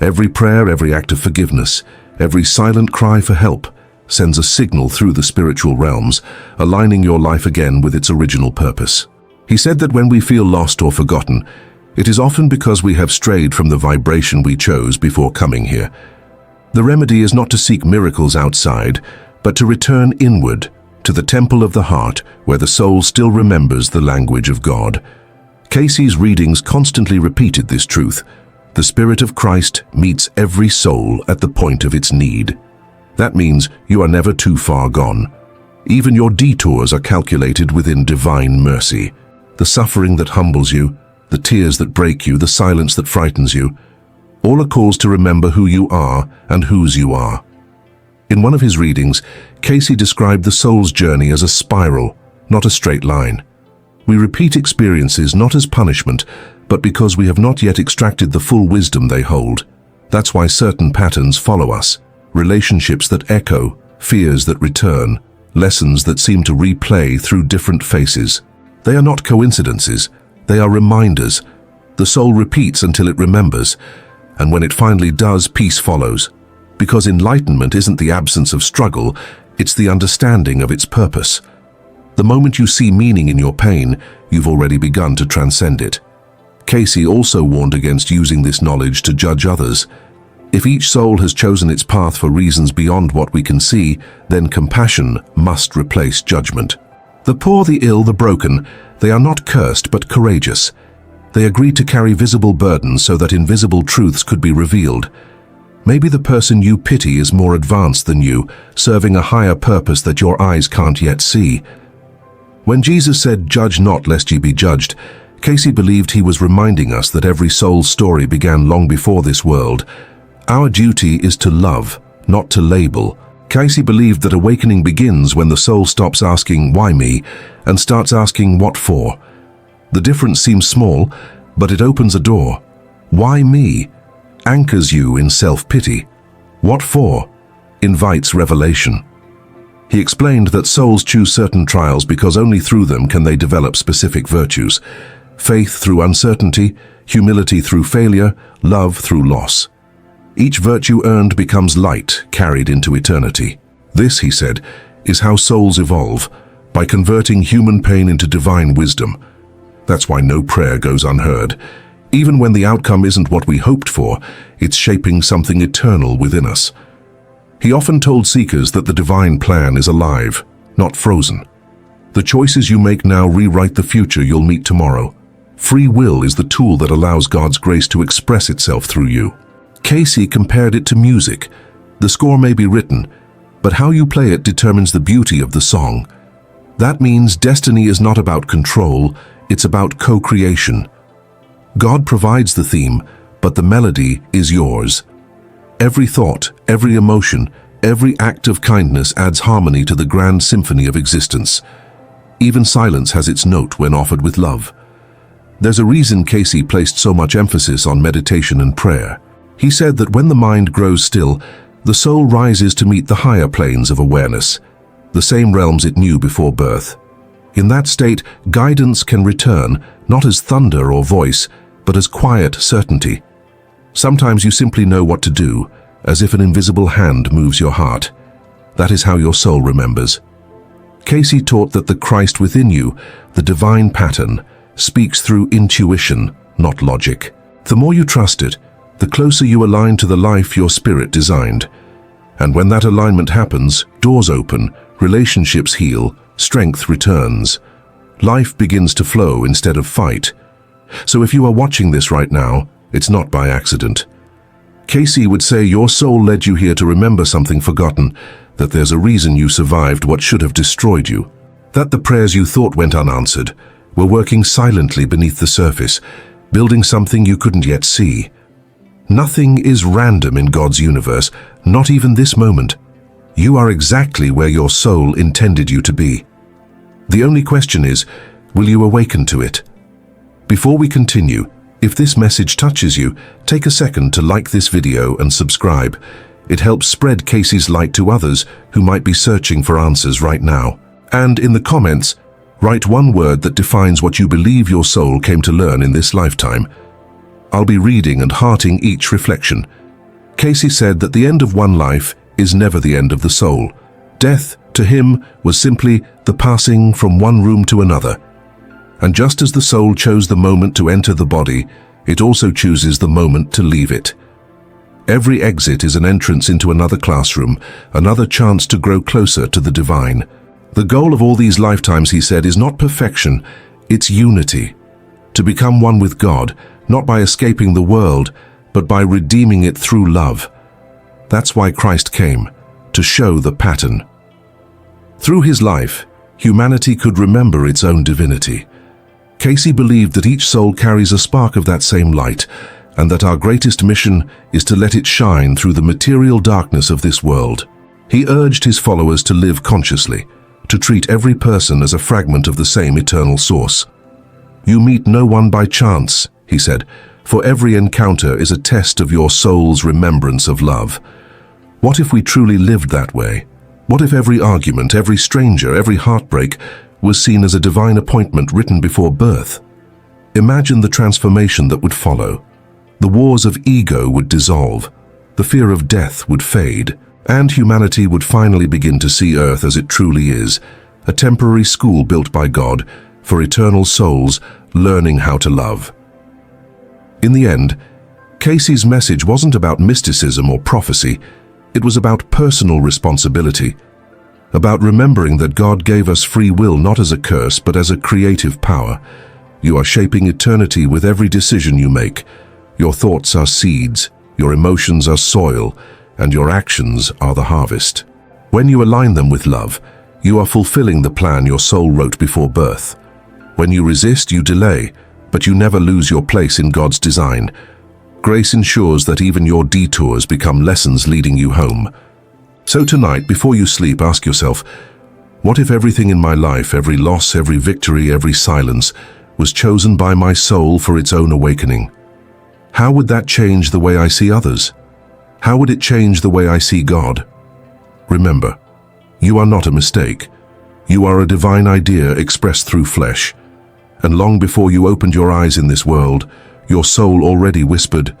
Every prayer, every act of forgiveness, every silent cry for help sends a signal through the spiritual realms, aligning your life again with its original purpose. He said that when we feel lost or forgotten, it is often because we have strayed from the vibration we chose before coming here. The remedy is not to seek miracles outside, but to return inward to the temple of the heart where the soul still remembers the language of God. Cayce's readings constantly repeated this truth. The Spirit of Christ meets every soul at the point of its need. That means you are never too far gone. Even your detours are calculated within divine mercy. The suffering that humbles you, the tears that break you, the silence that frightens you, all are calls to remember who you are and whose you are. In one of his readings, Cayce described the soul's journey as a spiral, not a straight line. We repeat experiences not as punishment, but because we have not yet extracted the full wisdom they hold. That's why certain patterns follow us, relationships that echo, fears that return, lessons that seem to replay through different faces. They are not coincidences, they are reminders. The soul repeats until it remembers, and when it finally does, peace follows. Because enlightenment isn't the absence of struggle, it's the understanding of its purpose. The moment you see meaning in your pain, you've already begun to transcend it. Cayce also warned against using this knowledge to judge others. If each soul has chosen its path for reasons beyond what we can see, then compassion must replace judgment. The poor, the ill, the broken, they are not cursed but courageous. They agreed to carry visible burdens so that invisible truths could be revealed. Maybe the person you pity is more advanced than you, serving a higher purpose that your eyes can't yet see. When Jesus said, "Judge not lest ye be judged," Cayce believed he was reminding us that every soul's story began long before this world. Our duty is to love, not to label. Cayce believed that awakening begins when the soul stops asking, "Why me?" and starts asking, "What for?" The difference seems small, but it opens a door. "Why me?" anchors you in self-pity. "What for?" invites revelation. He explained that souls choose certain trials because only through them can they develop specific virtues. Faith through uncertainty, humility through failure, love through loss. Each virtue earned becomes light, carried into eternity. This, he said, is how souls evolve, by converting human pain into divine wisdom. That's why no prayer goes unheard. Even when the outcome isn't what we hoped for, it's shaping something eternal within us. He often told seekers that the divine plan is alive, not frozen. The choices you make now rewrite the future you'll meet tomorrow. Free will is the tool that allows God's grace to express itself through you. Cayce compared it to music. The score may be written, but how you play it determines the beauty of the song. That means destiny is not about control, it's about co-creation. God provides the theme, but the melody is yours. Every thought, every emotion, every act of kindness adds harmony to the grand symphony of existence. Even silence has its note when offered with love. There's a reason Cayce placed so much emphasis on meditation and prayer. He said that when the mind grows still, the soul rises to meet the higher planes of awareness, the same realms it knew before birth. In that state, guidance can return, not as thunder or voice, but as quiet certainty. Sometimes you simply know what to do, as if an invisible hand moves your heart. That is how your soul remembers. Cayce taught that the Christ within you, the divine pattern, speaks through intuition, not logic. The more you trust it, the closer you align to the life your spirit designed. And when that alignment happens, doors open, relationships heal, strength returns. Life begins to flow instead of fight. So if you are watching this right now, it's not by accident. Cayce would say your soul led you here to remember something forgotten, that there's a reason you survived what should have destroyed you, that the prayers you thought went unanswered were working silently beneath the surface, building something you couldn't yet see. Nothing is random in God's universe, not even this moment. You are exactly where your soul intended you to be. The only question is, will you awaken to it? Before we continue, if this message touches you, take a second to like this video and subscribe. It helps spread Cayce's light to others who might be searching for answers right now. And in the comments, write one word that defines what you believe your soul came to learn in this lifetime. I'll be reading and hearting each reflection. Cayce said that the end of one life is never the end of the soul. Death, to him, was simply the passing from one room to another. And just as the soul chose the moment to enter the body, it also chooses the moment to leave it. Every exit is an entrance into another classroom, another chance to grow closer to the divine. The goal of all these lifetimes, he said, is not perfection, it's unity. To become one with God, not by escaping the world, but by redeeming it through love. That's why Christ came, to show the pattern. Through his life, humanity could remember its own divinity. Cayce believed that each soul carries a spark of that same light, and that our greatest mission is to let it shine through the material darkness of this world. He urged his followers to live consciously, to treat every person as a fragment of the same eternal source. You meet no one by chance, he said, for every encounter is a test of your soul's remembrance of love. What if we truly lived that way? What if every argument, every stranger, every heartbreak was seen as a divine appointment written before birth? Imagine the transformation that would follow. The wars of ego would dissolve, the fear of death would fade, and humanity would finally begin to see Earth as it truly is, a temporary school built by God for eternal souls learning how to love. In the end, Cayce's message wasn't about mysticism or prophecy, it was about personal responsibility, about remembering that God gave us free will not as a curse but as a creative power. You are shaping eternity with every decision you make. Your thoughts are seeds, your emotions are soil, and your actions are the harvest. When you align them with love, you are fulfilling the plan your soul wrote before birth. When you resist, you delay, but you never lose your place in God's design. Grace ensures that even your detours become lessons leading you home. So tonight, before you sleep, ask yourself, what if everything in my life, every loss, every victory, every silence, was chosen by my soul for its own awakening? How would that change the way I see others? How would it change the way I see God? Remember, you are not a mistake. You are a divine idea expressed through flesh. And long before you opened your eyes in this world, your soul already whispered,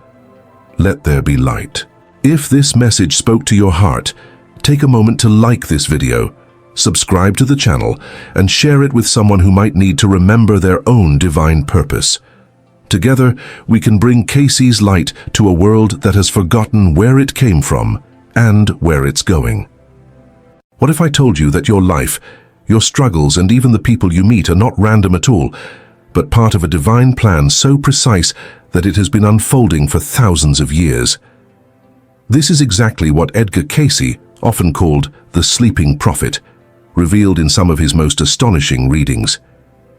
"Let there be light." If this message spoke to your heart, take a moment to like this video, subscribe to the channel, and share it with someone who might need to remember their own divine purpose. Together, we can bring Cayce's light to a world that has forgotten where it came from and where it's going. What if I told you that your life, your struggles, and even the people you meet are not random at all, but part of a divine plan so precise that it has been unfolding for thousands of years? This is exactly what Edgar Cayce, often called the sleeping prophet, revealed in some of his most astonishing readings.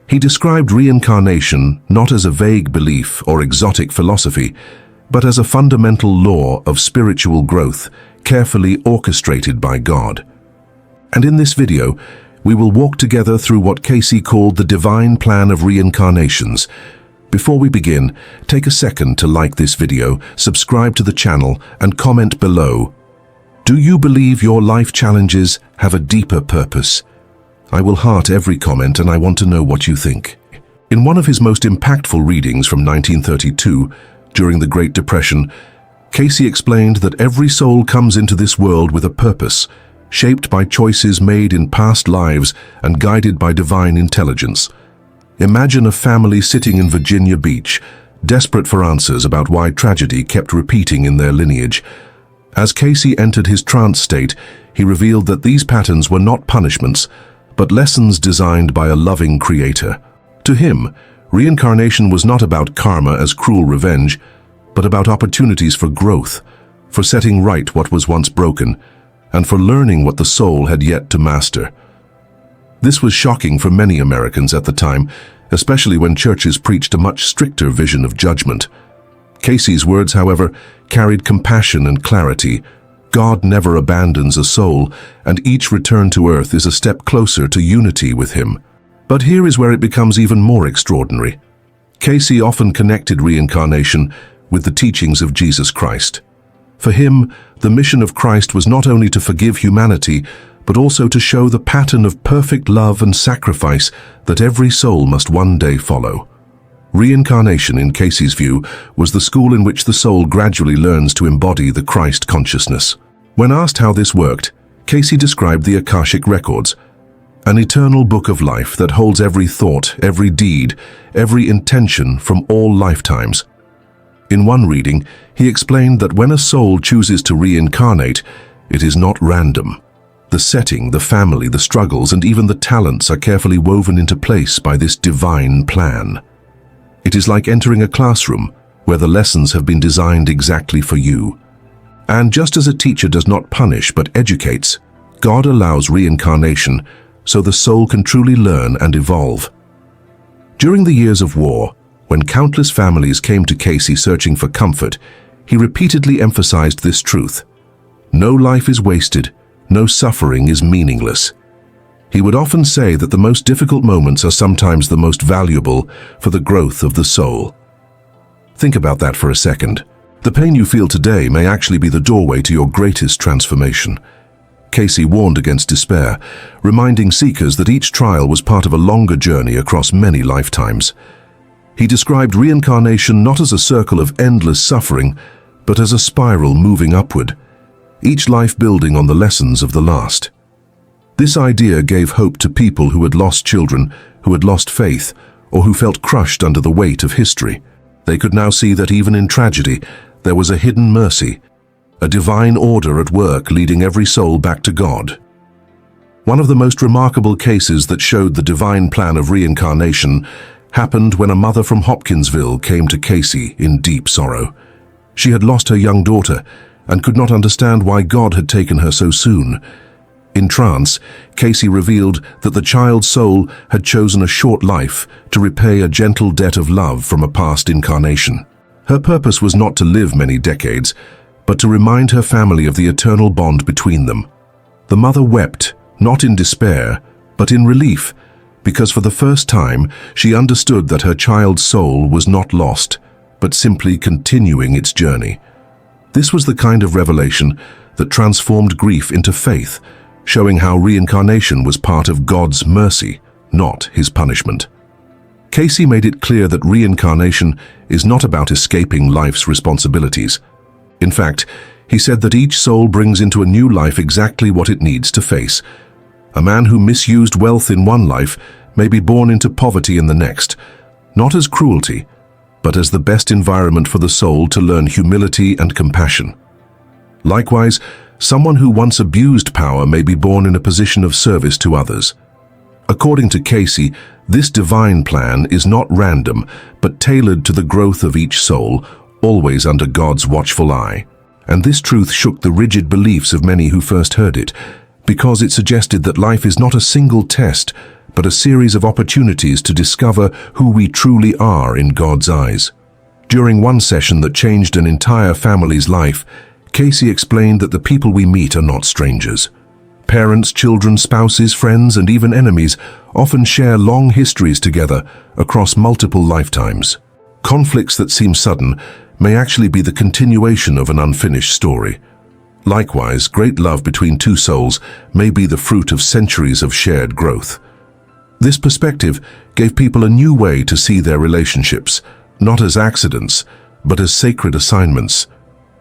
He described reincarnation not as a vague belief or exotic philosophy, but as a fundamental law of spiritual growth, carefully orchestrated by God. And in this video, we will walk together through what Cayce called the divine plan of reincarnations. Before we begin, take a second to like this video, subscribe to the channel, and comment below. Do you believe your life challenges have a deeper purpose? I will heart every comment and I want to know what you think. In one of his most impactful readings from 1932, during the Great Depression, Cayce explained that every soul comes into this world with a purpose, shaped by choices made in past lives and guided by divine intelligence. Imagine a family sitting in Virginia Beach, desperate for answers about why tragedy kept repeating in their lineage. As Cayce entered his trance state, he revealed that these patterns were not punishments, but lessons designed by a loving creator. To him, reincarnation was not about karma as cruel revenge, but about opportunities for growth, for setting right what was once broken, and for learning what the soul had yet to master. This was shocking for many Americans at the time, especially when churches preached a much stricter vision of judgment. Cayce's words, however, carried compassion and clarity. God never abandons a soul, and each return to earth is a step closer to unity with him. But here is where it becomes even more extraordinary. Cayce often connected reincarnation with the teachings of Jesus Christ. For him, the mission of Christ was not only to forgive humanity, but also to show the pattern of perfect love and sacrifice that every soul must one day follow. Reincarnation, in Cayce's view, was the school in which the soul gradually learns to embody the Christ consciousness. When asked how this worked, Cayce described the Akashic Records, an eternal book of life that holds every thought, every deed, every intention from all lifetimes. In one reading, he explained that when a soul chooses to reincarnate, it is not random. The setting, the family, the struggles, and even the talents are carefully woven into place by this divine plan. It is like entering a classroom where the lessons have been designed exactly for you. And just as a teacher does not punish but educates, God allows reincarnation so the soul can truly learn and evolve. During the years of war, when countless families came to Cayce searching for comfort, he repeatedly emphasized this truth: no life is wasted, no suffering is meaningless. He would often say that the most difficult moments are sometimes the most valuable for the growth of the soul. Think about that for a second. The pain you feel today may actually be the doorway to your greatest transformation. Cayce warned against despair, reminding seekers that each trial was part of a longer journey across many lifetimes. He described reincarnation not as a circle of endless suffering, but as a spiral moving upward, each life building on the lessons of the last. This idea gave hope to people who had lost children, who had lost faith, or who felt crushed under the weight of history. They could now see that even in tragedy, there was a hidden mercy, a divine order at work leading every soul back to God. One of the most remarkable cases that showed the divine plan of reincarnation happened when a mother from Hopkinsville came to Cayce in deep sorrow. She had lost her young daughter and could not understand why God had taken her so soon. In trance, Cayce revealed that the child's soul had chosen a short life to repay a gentle debt of love from a past incarnation. Her purpose was not to live many decades, but to remind her family of the eternal bond between them. The mother wept, not in despair, but in relief, because for the first time she understood that her child's soul was not lost, but simply continuing its journey. This was the kind of revelation that transformed grief into faith, showing how reincarnation was part of God's mercy, not his punishment. Cayce made it clear that reincarnation is not about escaping life's responsibilities. In fact, he said that each soul brings into a new life exactly what it needs to face. A man who misused wealth in one life may be born into poverty in the next, not as cruelty, but as the best environment for the soul to learn humility and compassion. Likewise, someone who once abused power may be born in a position of service to others. According to Cayce, this divine plan is not random, but tailored to the growth of each soul, always under God's watchful eye. And this truth shook the rigid beliefs of many who first heard it, because it suggested that life is not a single test, but a series of opportunities to discover who we truly are in God's eyes. During one session that changed an entire family's life, Cayce explained that the people we meet are not strangers. Parents, children, spouses, friends, and even enemies often share long histories together across multiple lifetimes. Conflicts that seem sudden may actually be the continuation of an unfinished story. Likewise, great love between two souls may be the fruit of centuries of shared growth. This perspective gave people a new way to see their relationships, not as accidents, but as sacred assignments.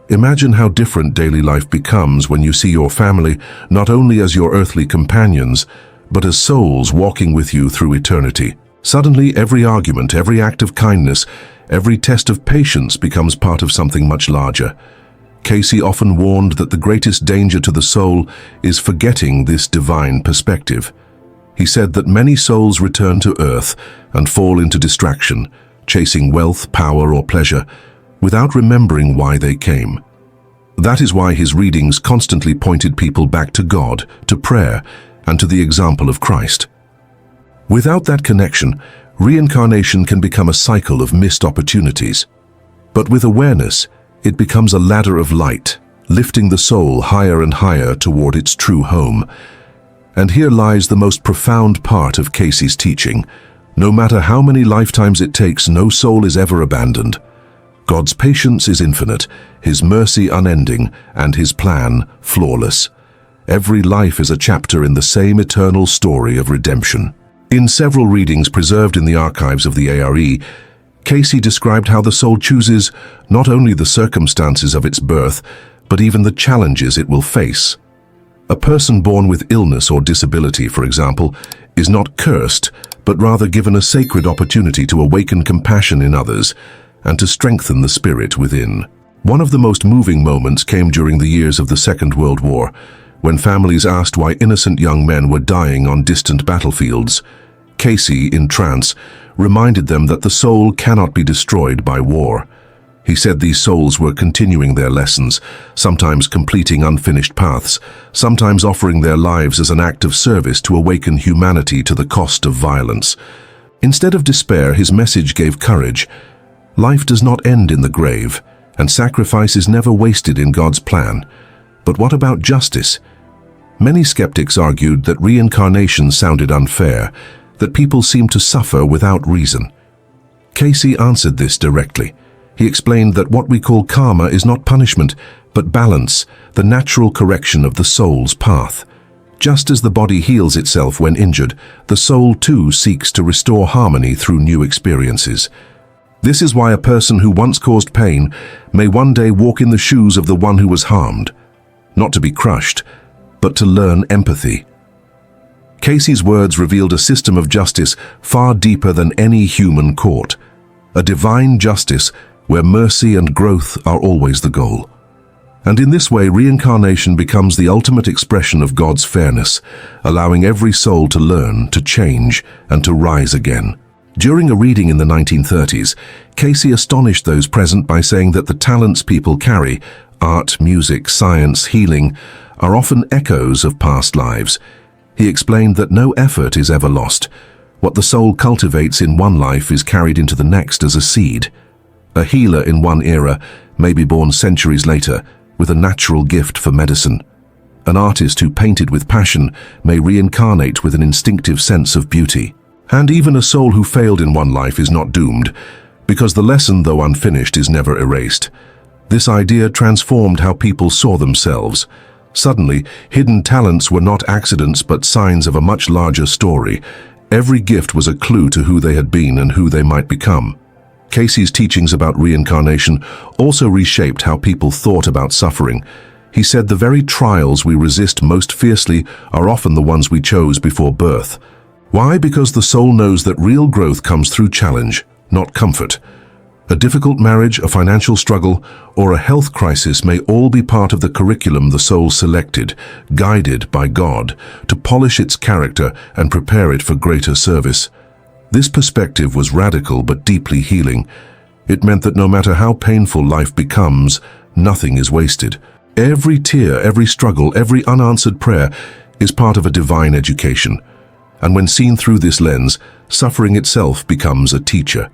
Imagine how different daily life becomes when you see your family not only as your earthly companions, but as souls walking with you through eternity. Suddenly, every argument, every act of kindness, every test of patience becomes part of something much larger. Cayce often warned that the greatest danger to the soul is forgetting this divine perspective. He said that many souls return to earth and fall into distraction, chasing wealth, power, or pleasure, without remembering why they came. That is why his readings constantly pointed people back to God, to prayer, and to the example of Christ. Without that connection, reincarnation can become a cycle of missed opportunities. But with awareness, it becomes a ladder of light, lifting the soul higher and higher toward its true home. And here lies the most profound part of Cayce's teaching. No matter how many lifetimes it takes, no soul is ever abandoned. God's patience is infinite, His mercy unending, and His plan flawless. Every life is a chapter in the same eternal story of redemption. In several readings preserved in the archives of the ARE, Cayce described how the soul chooses not only the circumstances of its birth, but even the challenges it will face. A person born with illness or disability, for example, is not cursed, but rather given a sacred opportunity to awaken compassion in others and to strengthen the spirit within. One of the most moving moments came during the years of the Second World War, when families asked why innocent young men were dying on distant battlefields. Cayce, in trance, reminded them that the soul cannot be destroyed by war. He said these souls were continuing their lessons, sometimes completing unfinished paths, sometimes offering their lives as an act of service to awaken humanity to the cost of violence. Instead of despair, his message gave courage. Life does not end in the grave, and sacrifice is never wasted in God's plan. But what about justice? Many skeptics argued that reincarnation sounded unfair, that people seemed to suffer without reason. Cayce answered this directly. He explained that what we call karma is not punishment, but balance, the natural correction of the soul's path. Just as the body heals itself when injured, the soul too seeks to restore harmony through new experiences. This is why a person who once caused pain may one day walk in the shoes of the one who was harmed, not to be crushed, but to learn empathy. Cayce's words revealed a system of justice far deeper than any human court, a divine justice where mercy and growth are always the goal. And in this way, reincarnation becomes the ultimate expression of God's fairness, allowing every soul to learn, to change, and to rise again. During a reading in the 1930s, Cayce astonished those present by saying that the talents people carry, art, music, science, healing, are often echoes of past lives. He explained that no effort is ever lost. What the soul cultivates in one life is carried into the next as a seed. A healer in one era may be born centuries later with a natural gift for medicine. An artist who painted with passion may reincarnate with an instinctive sense of beauty. And even a soul who failed in one life is not doomed, because the lesson, though unfinished, is never erased. This idea transformed how people saw themselves. Suddenly, hidden talents were not accidents but signs of a much larger story. Every gift was a clue to who they had been and who they might become. Cayce's teachings about reincarnation also reshaped how people thought about suffering. He said the very trials we resist most fiercely are often the ones we chose before birth. Why? Because the soul knows that real growth comes through challenge, not comfort. A difficult marriage, a financial struggle, or a health crisis may all be part of the curriculum the soul selected, guided by God, to polish its character and prepare it for greater service. This perspective was radical but deeply healing. It meant that no matter how painful life becomes, nothing is wasted. Every tear, every struggle, every unanswered prayer is part of a divine education. And when seen through this lens, suffering itself becomes a teacher.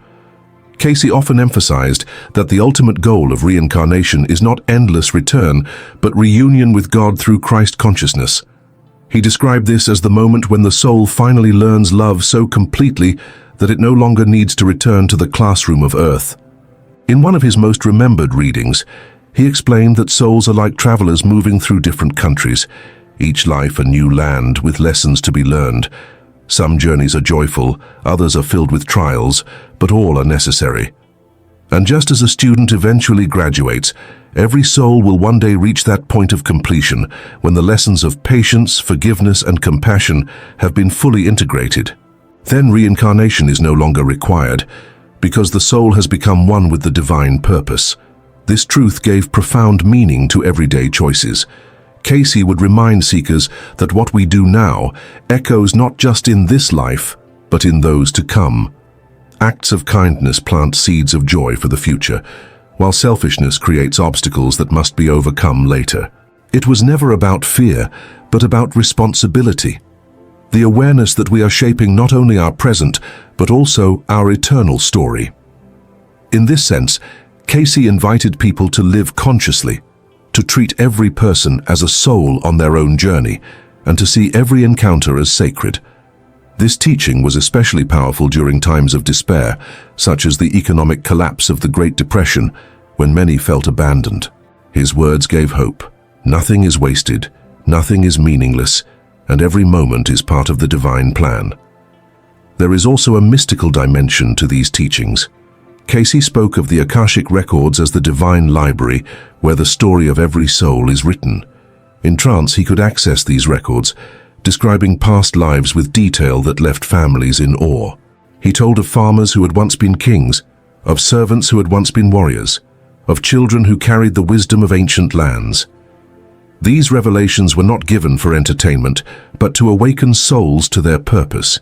Cayce often emphasized that the ultimate goal of reincarnation is not endless return, but reunion with God through Christ consciousness. He described this as the moment when the soul finally learns love so completely that it no longer needs to return to the classroom of earth. In one of his most remembered readings, He explained that souls are like travelers moving through different countries, each life a new land with lessons to be learned. Some journeys are joyful, others are filled with trials, but all are necessary. And just as a student eventually graduates, every soul will one day reach that point of completion when the lessons of patience, forgiveness, and compassion have been fully integrated. Then reincarnation is no longer required, because the soul has become one with the divine purpose. This truth gave profound meaning to everyday choices. Cayce would remind seekers that what we do now echoes not just in this life, but in those to come. Acts of kindness plant seeds of joy for the future, while selfishness creates obstacles that must be overcome later. It was never about fear, but about responsibility. The awareness that we are shaping not only our present, but also our eternal story. In this sense, Cayce invited people to live consciously, to treat every person as a soul on their own journey, and to see every encounter as sacred. This teaching was especially powerful during times of despair, such as the economic collapse of the Great Depression, when many felt abandoned. His words gave hope. Nothing is wasted, nothing is meaningless, and every moment is part of the divine plan. There is also a mystical dimension to these teachings. Cayce spoke of the Akashic Records as the divine library where the story of every soul is written. In trance, he could access these records, describing past lives with detail that left families in awe. He told of farmers who had once been kings, of servants who had once been warriors, of children who carried the wisdom of ancient lands. These revelations were not given for entertainment, but to awaken souls to their purpose.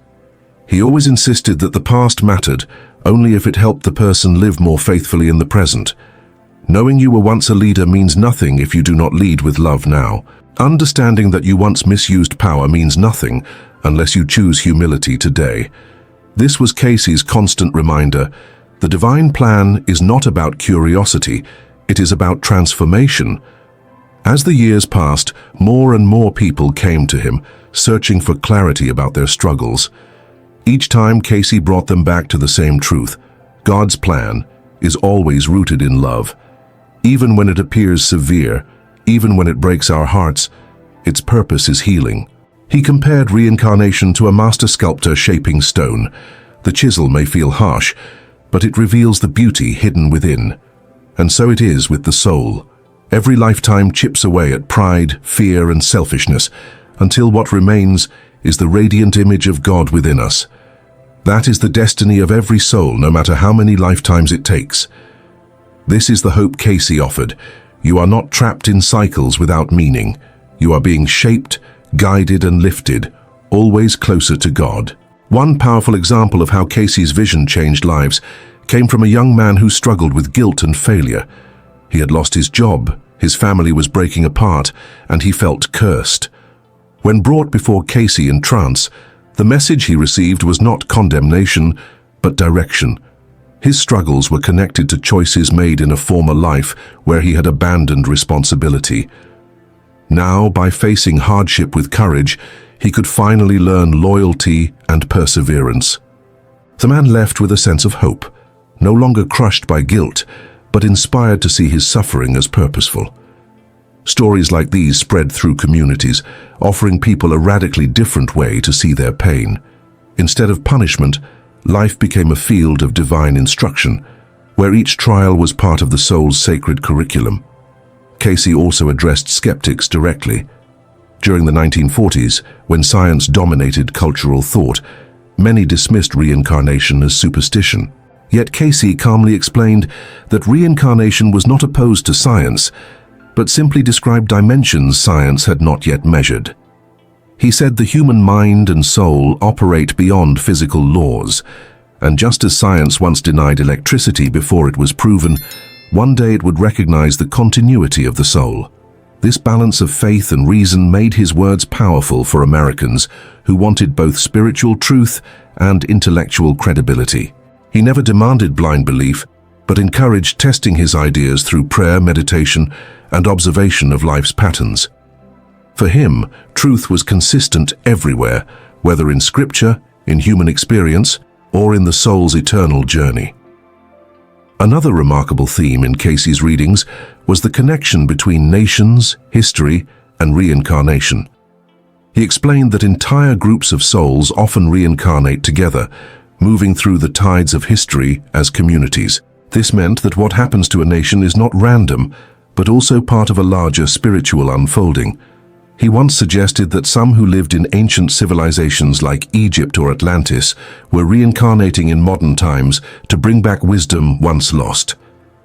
He always insisted that the past mattered only if it helped the person live more faithfully in the present. Knowing you were once a leader means nothing if you do not lead with love now. Understanding that you once misused power means nothing unless you choose humility today. This was Cayce's constant reminder. The divine plan is not about curiosity, it is about transformation. As the years passed, more and more people came to him, searching for clarity about their struggles. Each time Cayce brought them back to the same truth. God's plan is always rooted in love. Even when it appears severe, even when it breaks our hearts, its purpose is healing. He compared reincarnation to a master sculptor shaping stone. The chisel may feel harsh, but it reveals the beauty hidden within. And so it is with the soul. Every lifetime chips away at pride, fear, and selfishness, until what remains is the radiant image of God within us. That is the destiny of every soul, no matter how many lifetimes it takes. This is the hope Cayce offered. You are not trapped in cycles without meaning. You are being shaped, guided, and lifted, always closer to God. One powerful example of how Cayce's vision changed lives came from a young man who struggled with guilt and failure. He had lost his job, his family was breaking apart, and he felt cursed. When brought before Cayce in trance, the message he received was not condemnation, but direction. His struggles were connected to choices made in a former life where he had abandoned responsibility. Now, by facing hardship with courage, he could finally learn loyalty and perseverance. The man left with a sense of hope, no longer crushed by guilt, but inspired to see his suffering as purposeful. Stories like these spread through communities, offering people a radically different way to see their pain. Instead of punishment, life became a field of divine instruction, where each trial was part of the soul's sacred curriculum. Cayce also addressed skeptics directly. During the 1940s, when science dominated cultural thought, many dismissed reincarnation as superstition. Yet Cayce calmly explained that reincarnation was not opposed to science, but simply described dimensions science had not yet measured. He said the human mind and soul operate beyond physical laws, and just as science once denied electricity before it was proven, one day it would recognize the continuity of the soul. This balance of faith and reason made his words powerful for Americans who wanted both spiritual truth and intellectual credibility. He never demanded blind belief, but encouraged testing his ideas through prayer, meditation, and observation of life's patterns. For him, truth was consistent everywhere, whether in scripture, in human experience, or in the soul's eternal journey. Another remarkable theme in Cayce's readings was the connection between nations, history, and reincarnation. He explained that entire groups of souls often reincarnate together, moving through the tides of history as communities. This meant that what happens to a nation is not random, but also part of a larger spiritual unfolding. He once suggested that some who lived in ancient civilizations like Egypt or Atlantis were reincarnating in modern times to bring back wisdom once lost.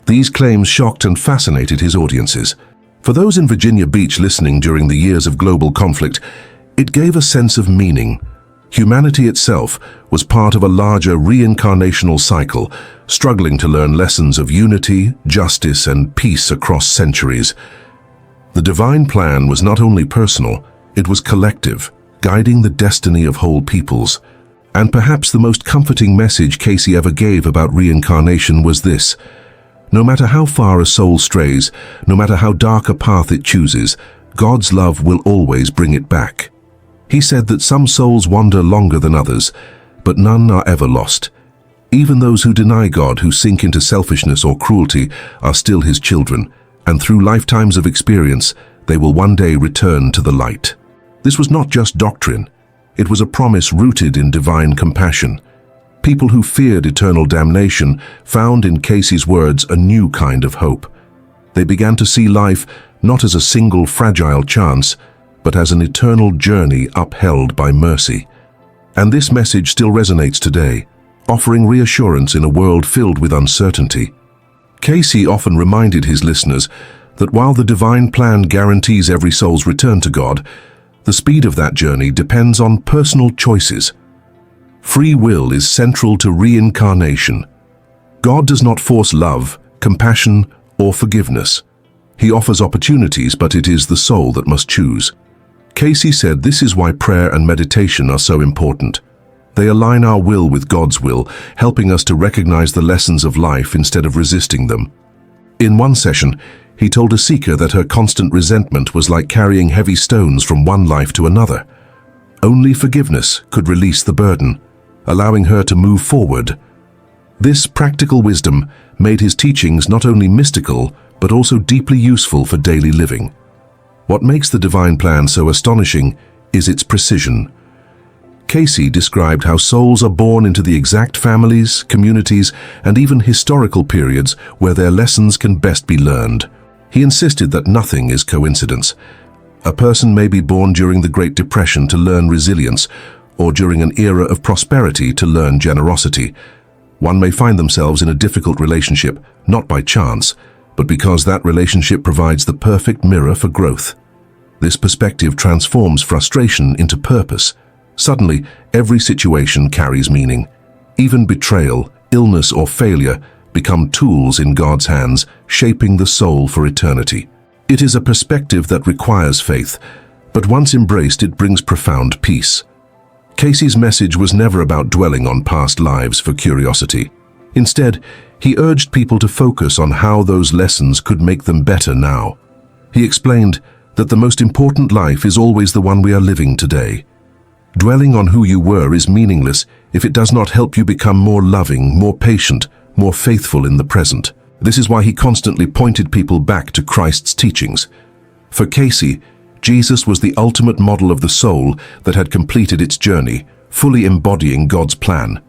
These claims shocked and fascinated his audiences. For those in Virginia Beach listening during the years of global conflict, it gave a sense of meaning. Humanity itself was part of a larger reincarnational cycle, struggling to learn lessons of unity, justice, and peace across centuries. The divine plan was not only personal, it was collective, guiding the destiny of whole peoples. And perhaps the most comforting message Cayce ever gave about reincarnation was this: no matter how far a soul strays, no matter how dark a path it chooses, God's love will always bring it back. He said that some souls wander longer than others, but none are ever lost. Even those who deny God, who sink into selfishness or cruelty, are still His children, and through lifetimes of experience, they will one day return to the light. This was not just doctrine. It was a promise rooted in divine compassion. People who feared eternal damnation found in Cayce's words a new kind of hope. They began to see life not as a single fragile chance, but as an eternal journey upheld by mercy. And this message still resonates today, offering reassurance in a world filled with uncertainty. Cayce often reminded his listeners that while the divine plan guarantees every soul's return to God, the speed of that journey depends on personal choices. Free will is central to reincarnation. God does not force love, compassion, or forgiveness. He offers opportunities, but it is the soul that must choose. Cayce said this is why prayer and meditation are so important. They align our will with God's will, helping us to recognize the lessons of life instead of resisting them. In one session, he told a seeker that her constant resentment was like carrying heavy stones from one life to another. Only forgiveness could release the burden, allowing her to move forward. This practical wisdom made his teachings not only mystical, but also deeply useful for daily living. What makes the divine plan so astonishing is its precision. Cayce described how souls are born into the exact families, communities, and even historical periods where their lessons can best be learned. He insisted that nothing is coincidence. A person may be born during the Great Depression to learn resilience, or during an era of prosperity to learn generosity. One may find themselves in a difficult relationship, not by chance, but because that relationship provides the perfect mirror for growth. This perspective transforms frustration into purpose. Suddenly, every situation carries meaning. Even betrayal, illness, or failure become tools in God's hands, shaping the soul for eternity. It is a perspective that requires faith, but once embraced, it brings profound peace. Cayce's message was never about dwelling on past lives for curiosity. Instead, he urged people to focus on how those lessons could make them better now. He explained that the most important life is always the one we are living today. Dwelling on who you were is meaningless if it does not help you become more loving, more patient, more faithful in the present. This is why he constantly pointed people back to Christ's teachings. For Cayce, Jesus was the ultimate model of the soul that had completed its journey, fully embodying God's plan.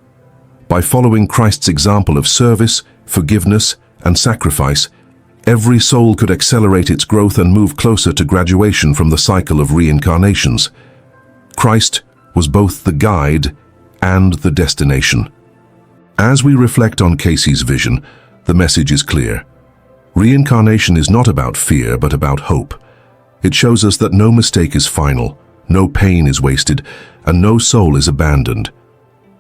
By following Christ's example of service, forgiveness, and sacrifice, every soul could accelerate its growth and move closer to graduation from the cycle of reincarnations. Christ was both the guide and the destination. As we reflect on Cayce's vision, the message is clear. Reincarnation is not about fear, but about hope. It shows us that no mistake is final, no pain is wasted, and no soul is abandoned.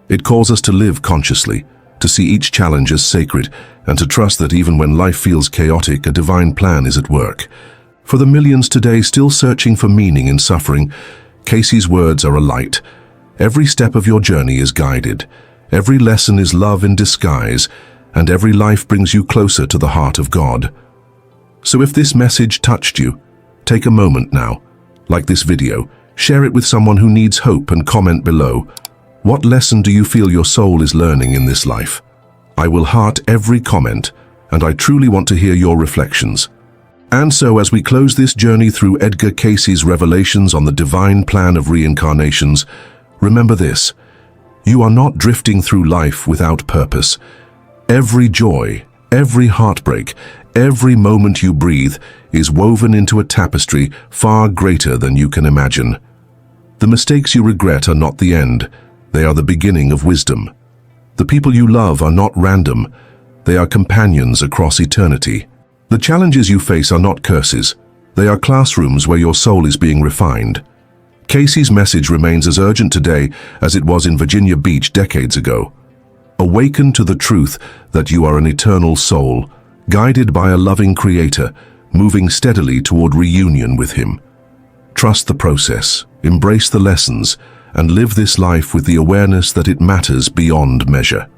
It calls us to live consciously, to see each challenge as sacred, and to trust that even when life feels chaotic, a divine plan is at work. For the millions today still searching for meaning in suffering, Cayce's words are a light. Every step of your journey is guided. Every lesson is love in disguise, and every life brings you closer to the heart of God. So if this message touched you, take a moment now. Like this video, share it with someone who needs hope and comment below. What lesson do you feel your soul is learning in this life? I will heart every comment, and I truly want to hear your reflections. And so, as we close this journey through Edgar Cayce's revelations on the divine plan of reincarnations, remember this: you are not drifting through life without purpose. Every joy, every heartbreak, every moment you breathe is woven into a tapestry far greater than you can imagine. The mistakes you regret are not the end, they are the beginning of wisdom. The people you love are not random, they are companions across eternity. The challenges you face are not curses, they are classrooms where your soul is being refined. Cayce's message remains as urgent today as it was in Virginia Beach decades ago. Awaken to the truth that you are an eternal soul, guided by a loving Creator, moving steadily toward reunion with Him. Trust the process, embrace the lessons, and live this life with the awareness that it matters beyond measure.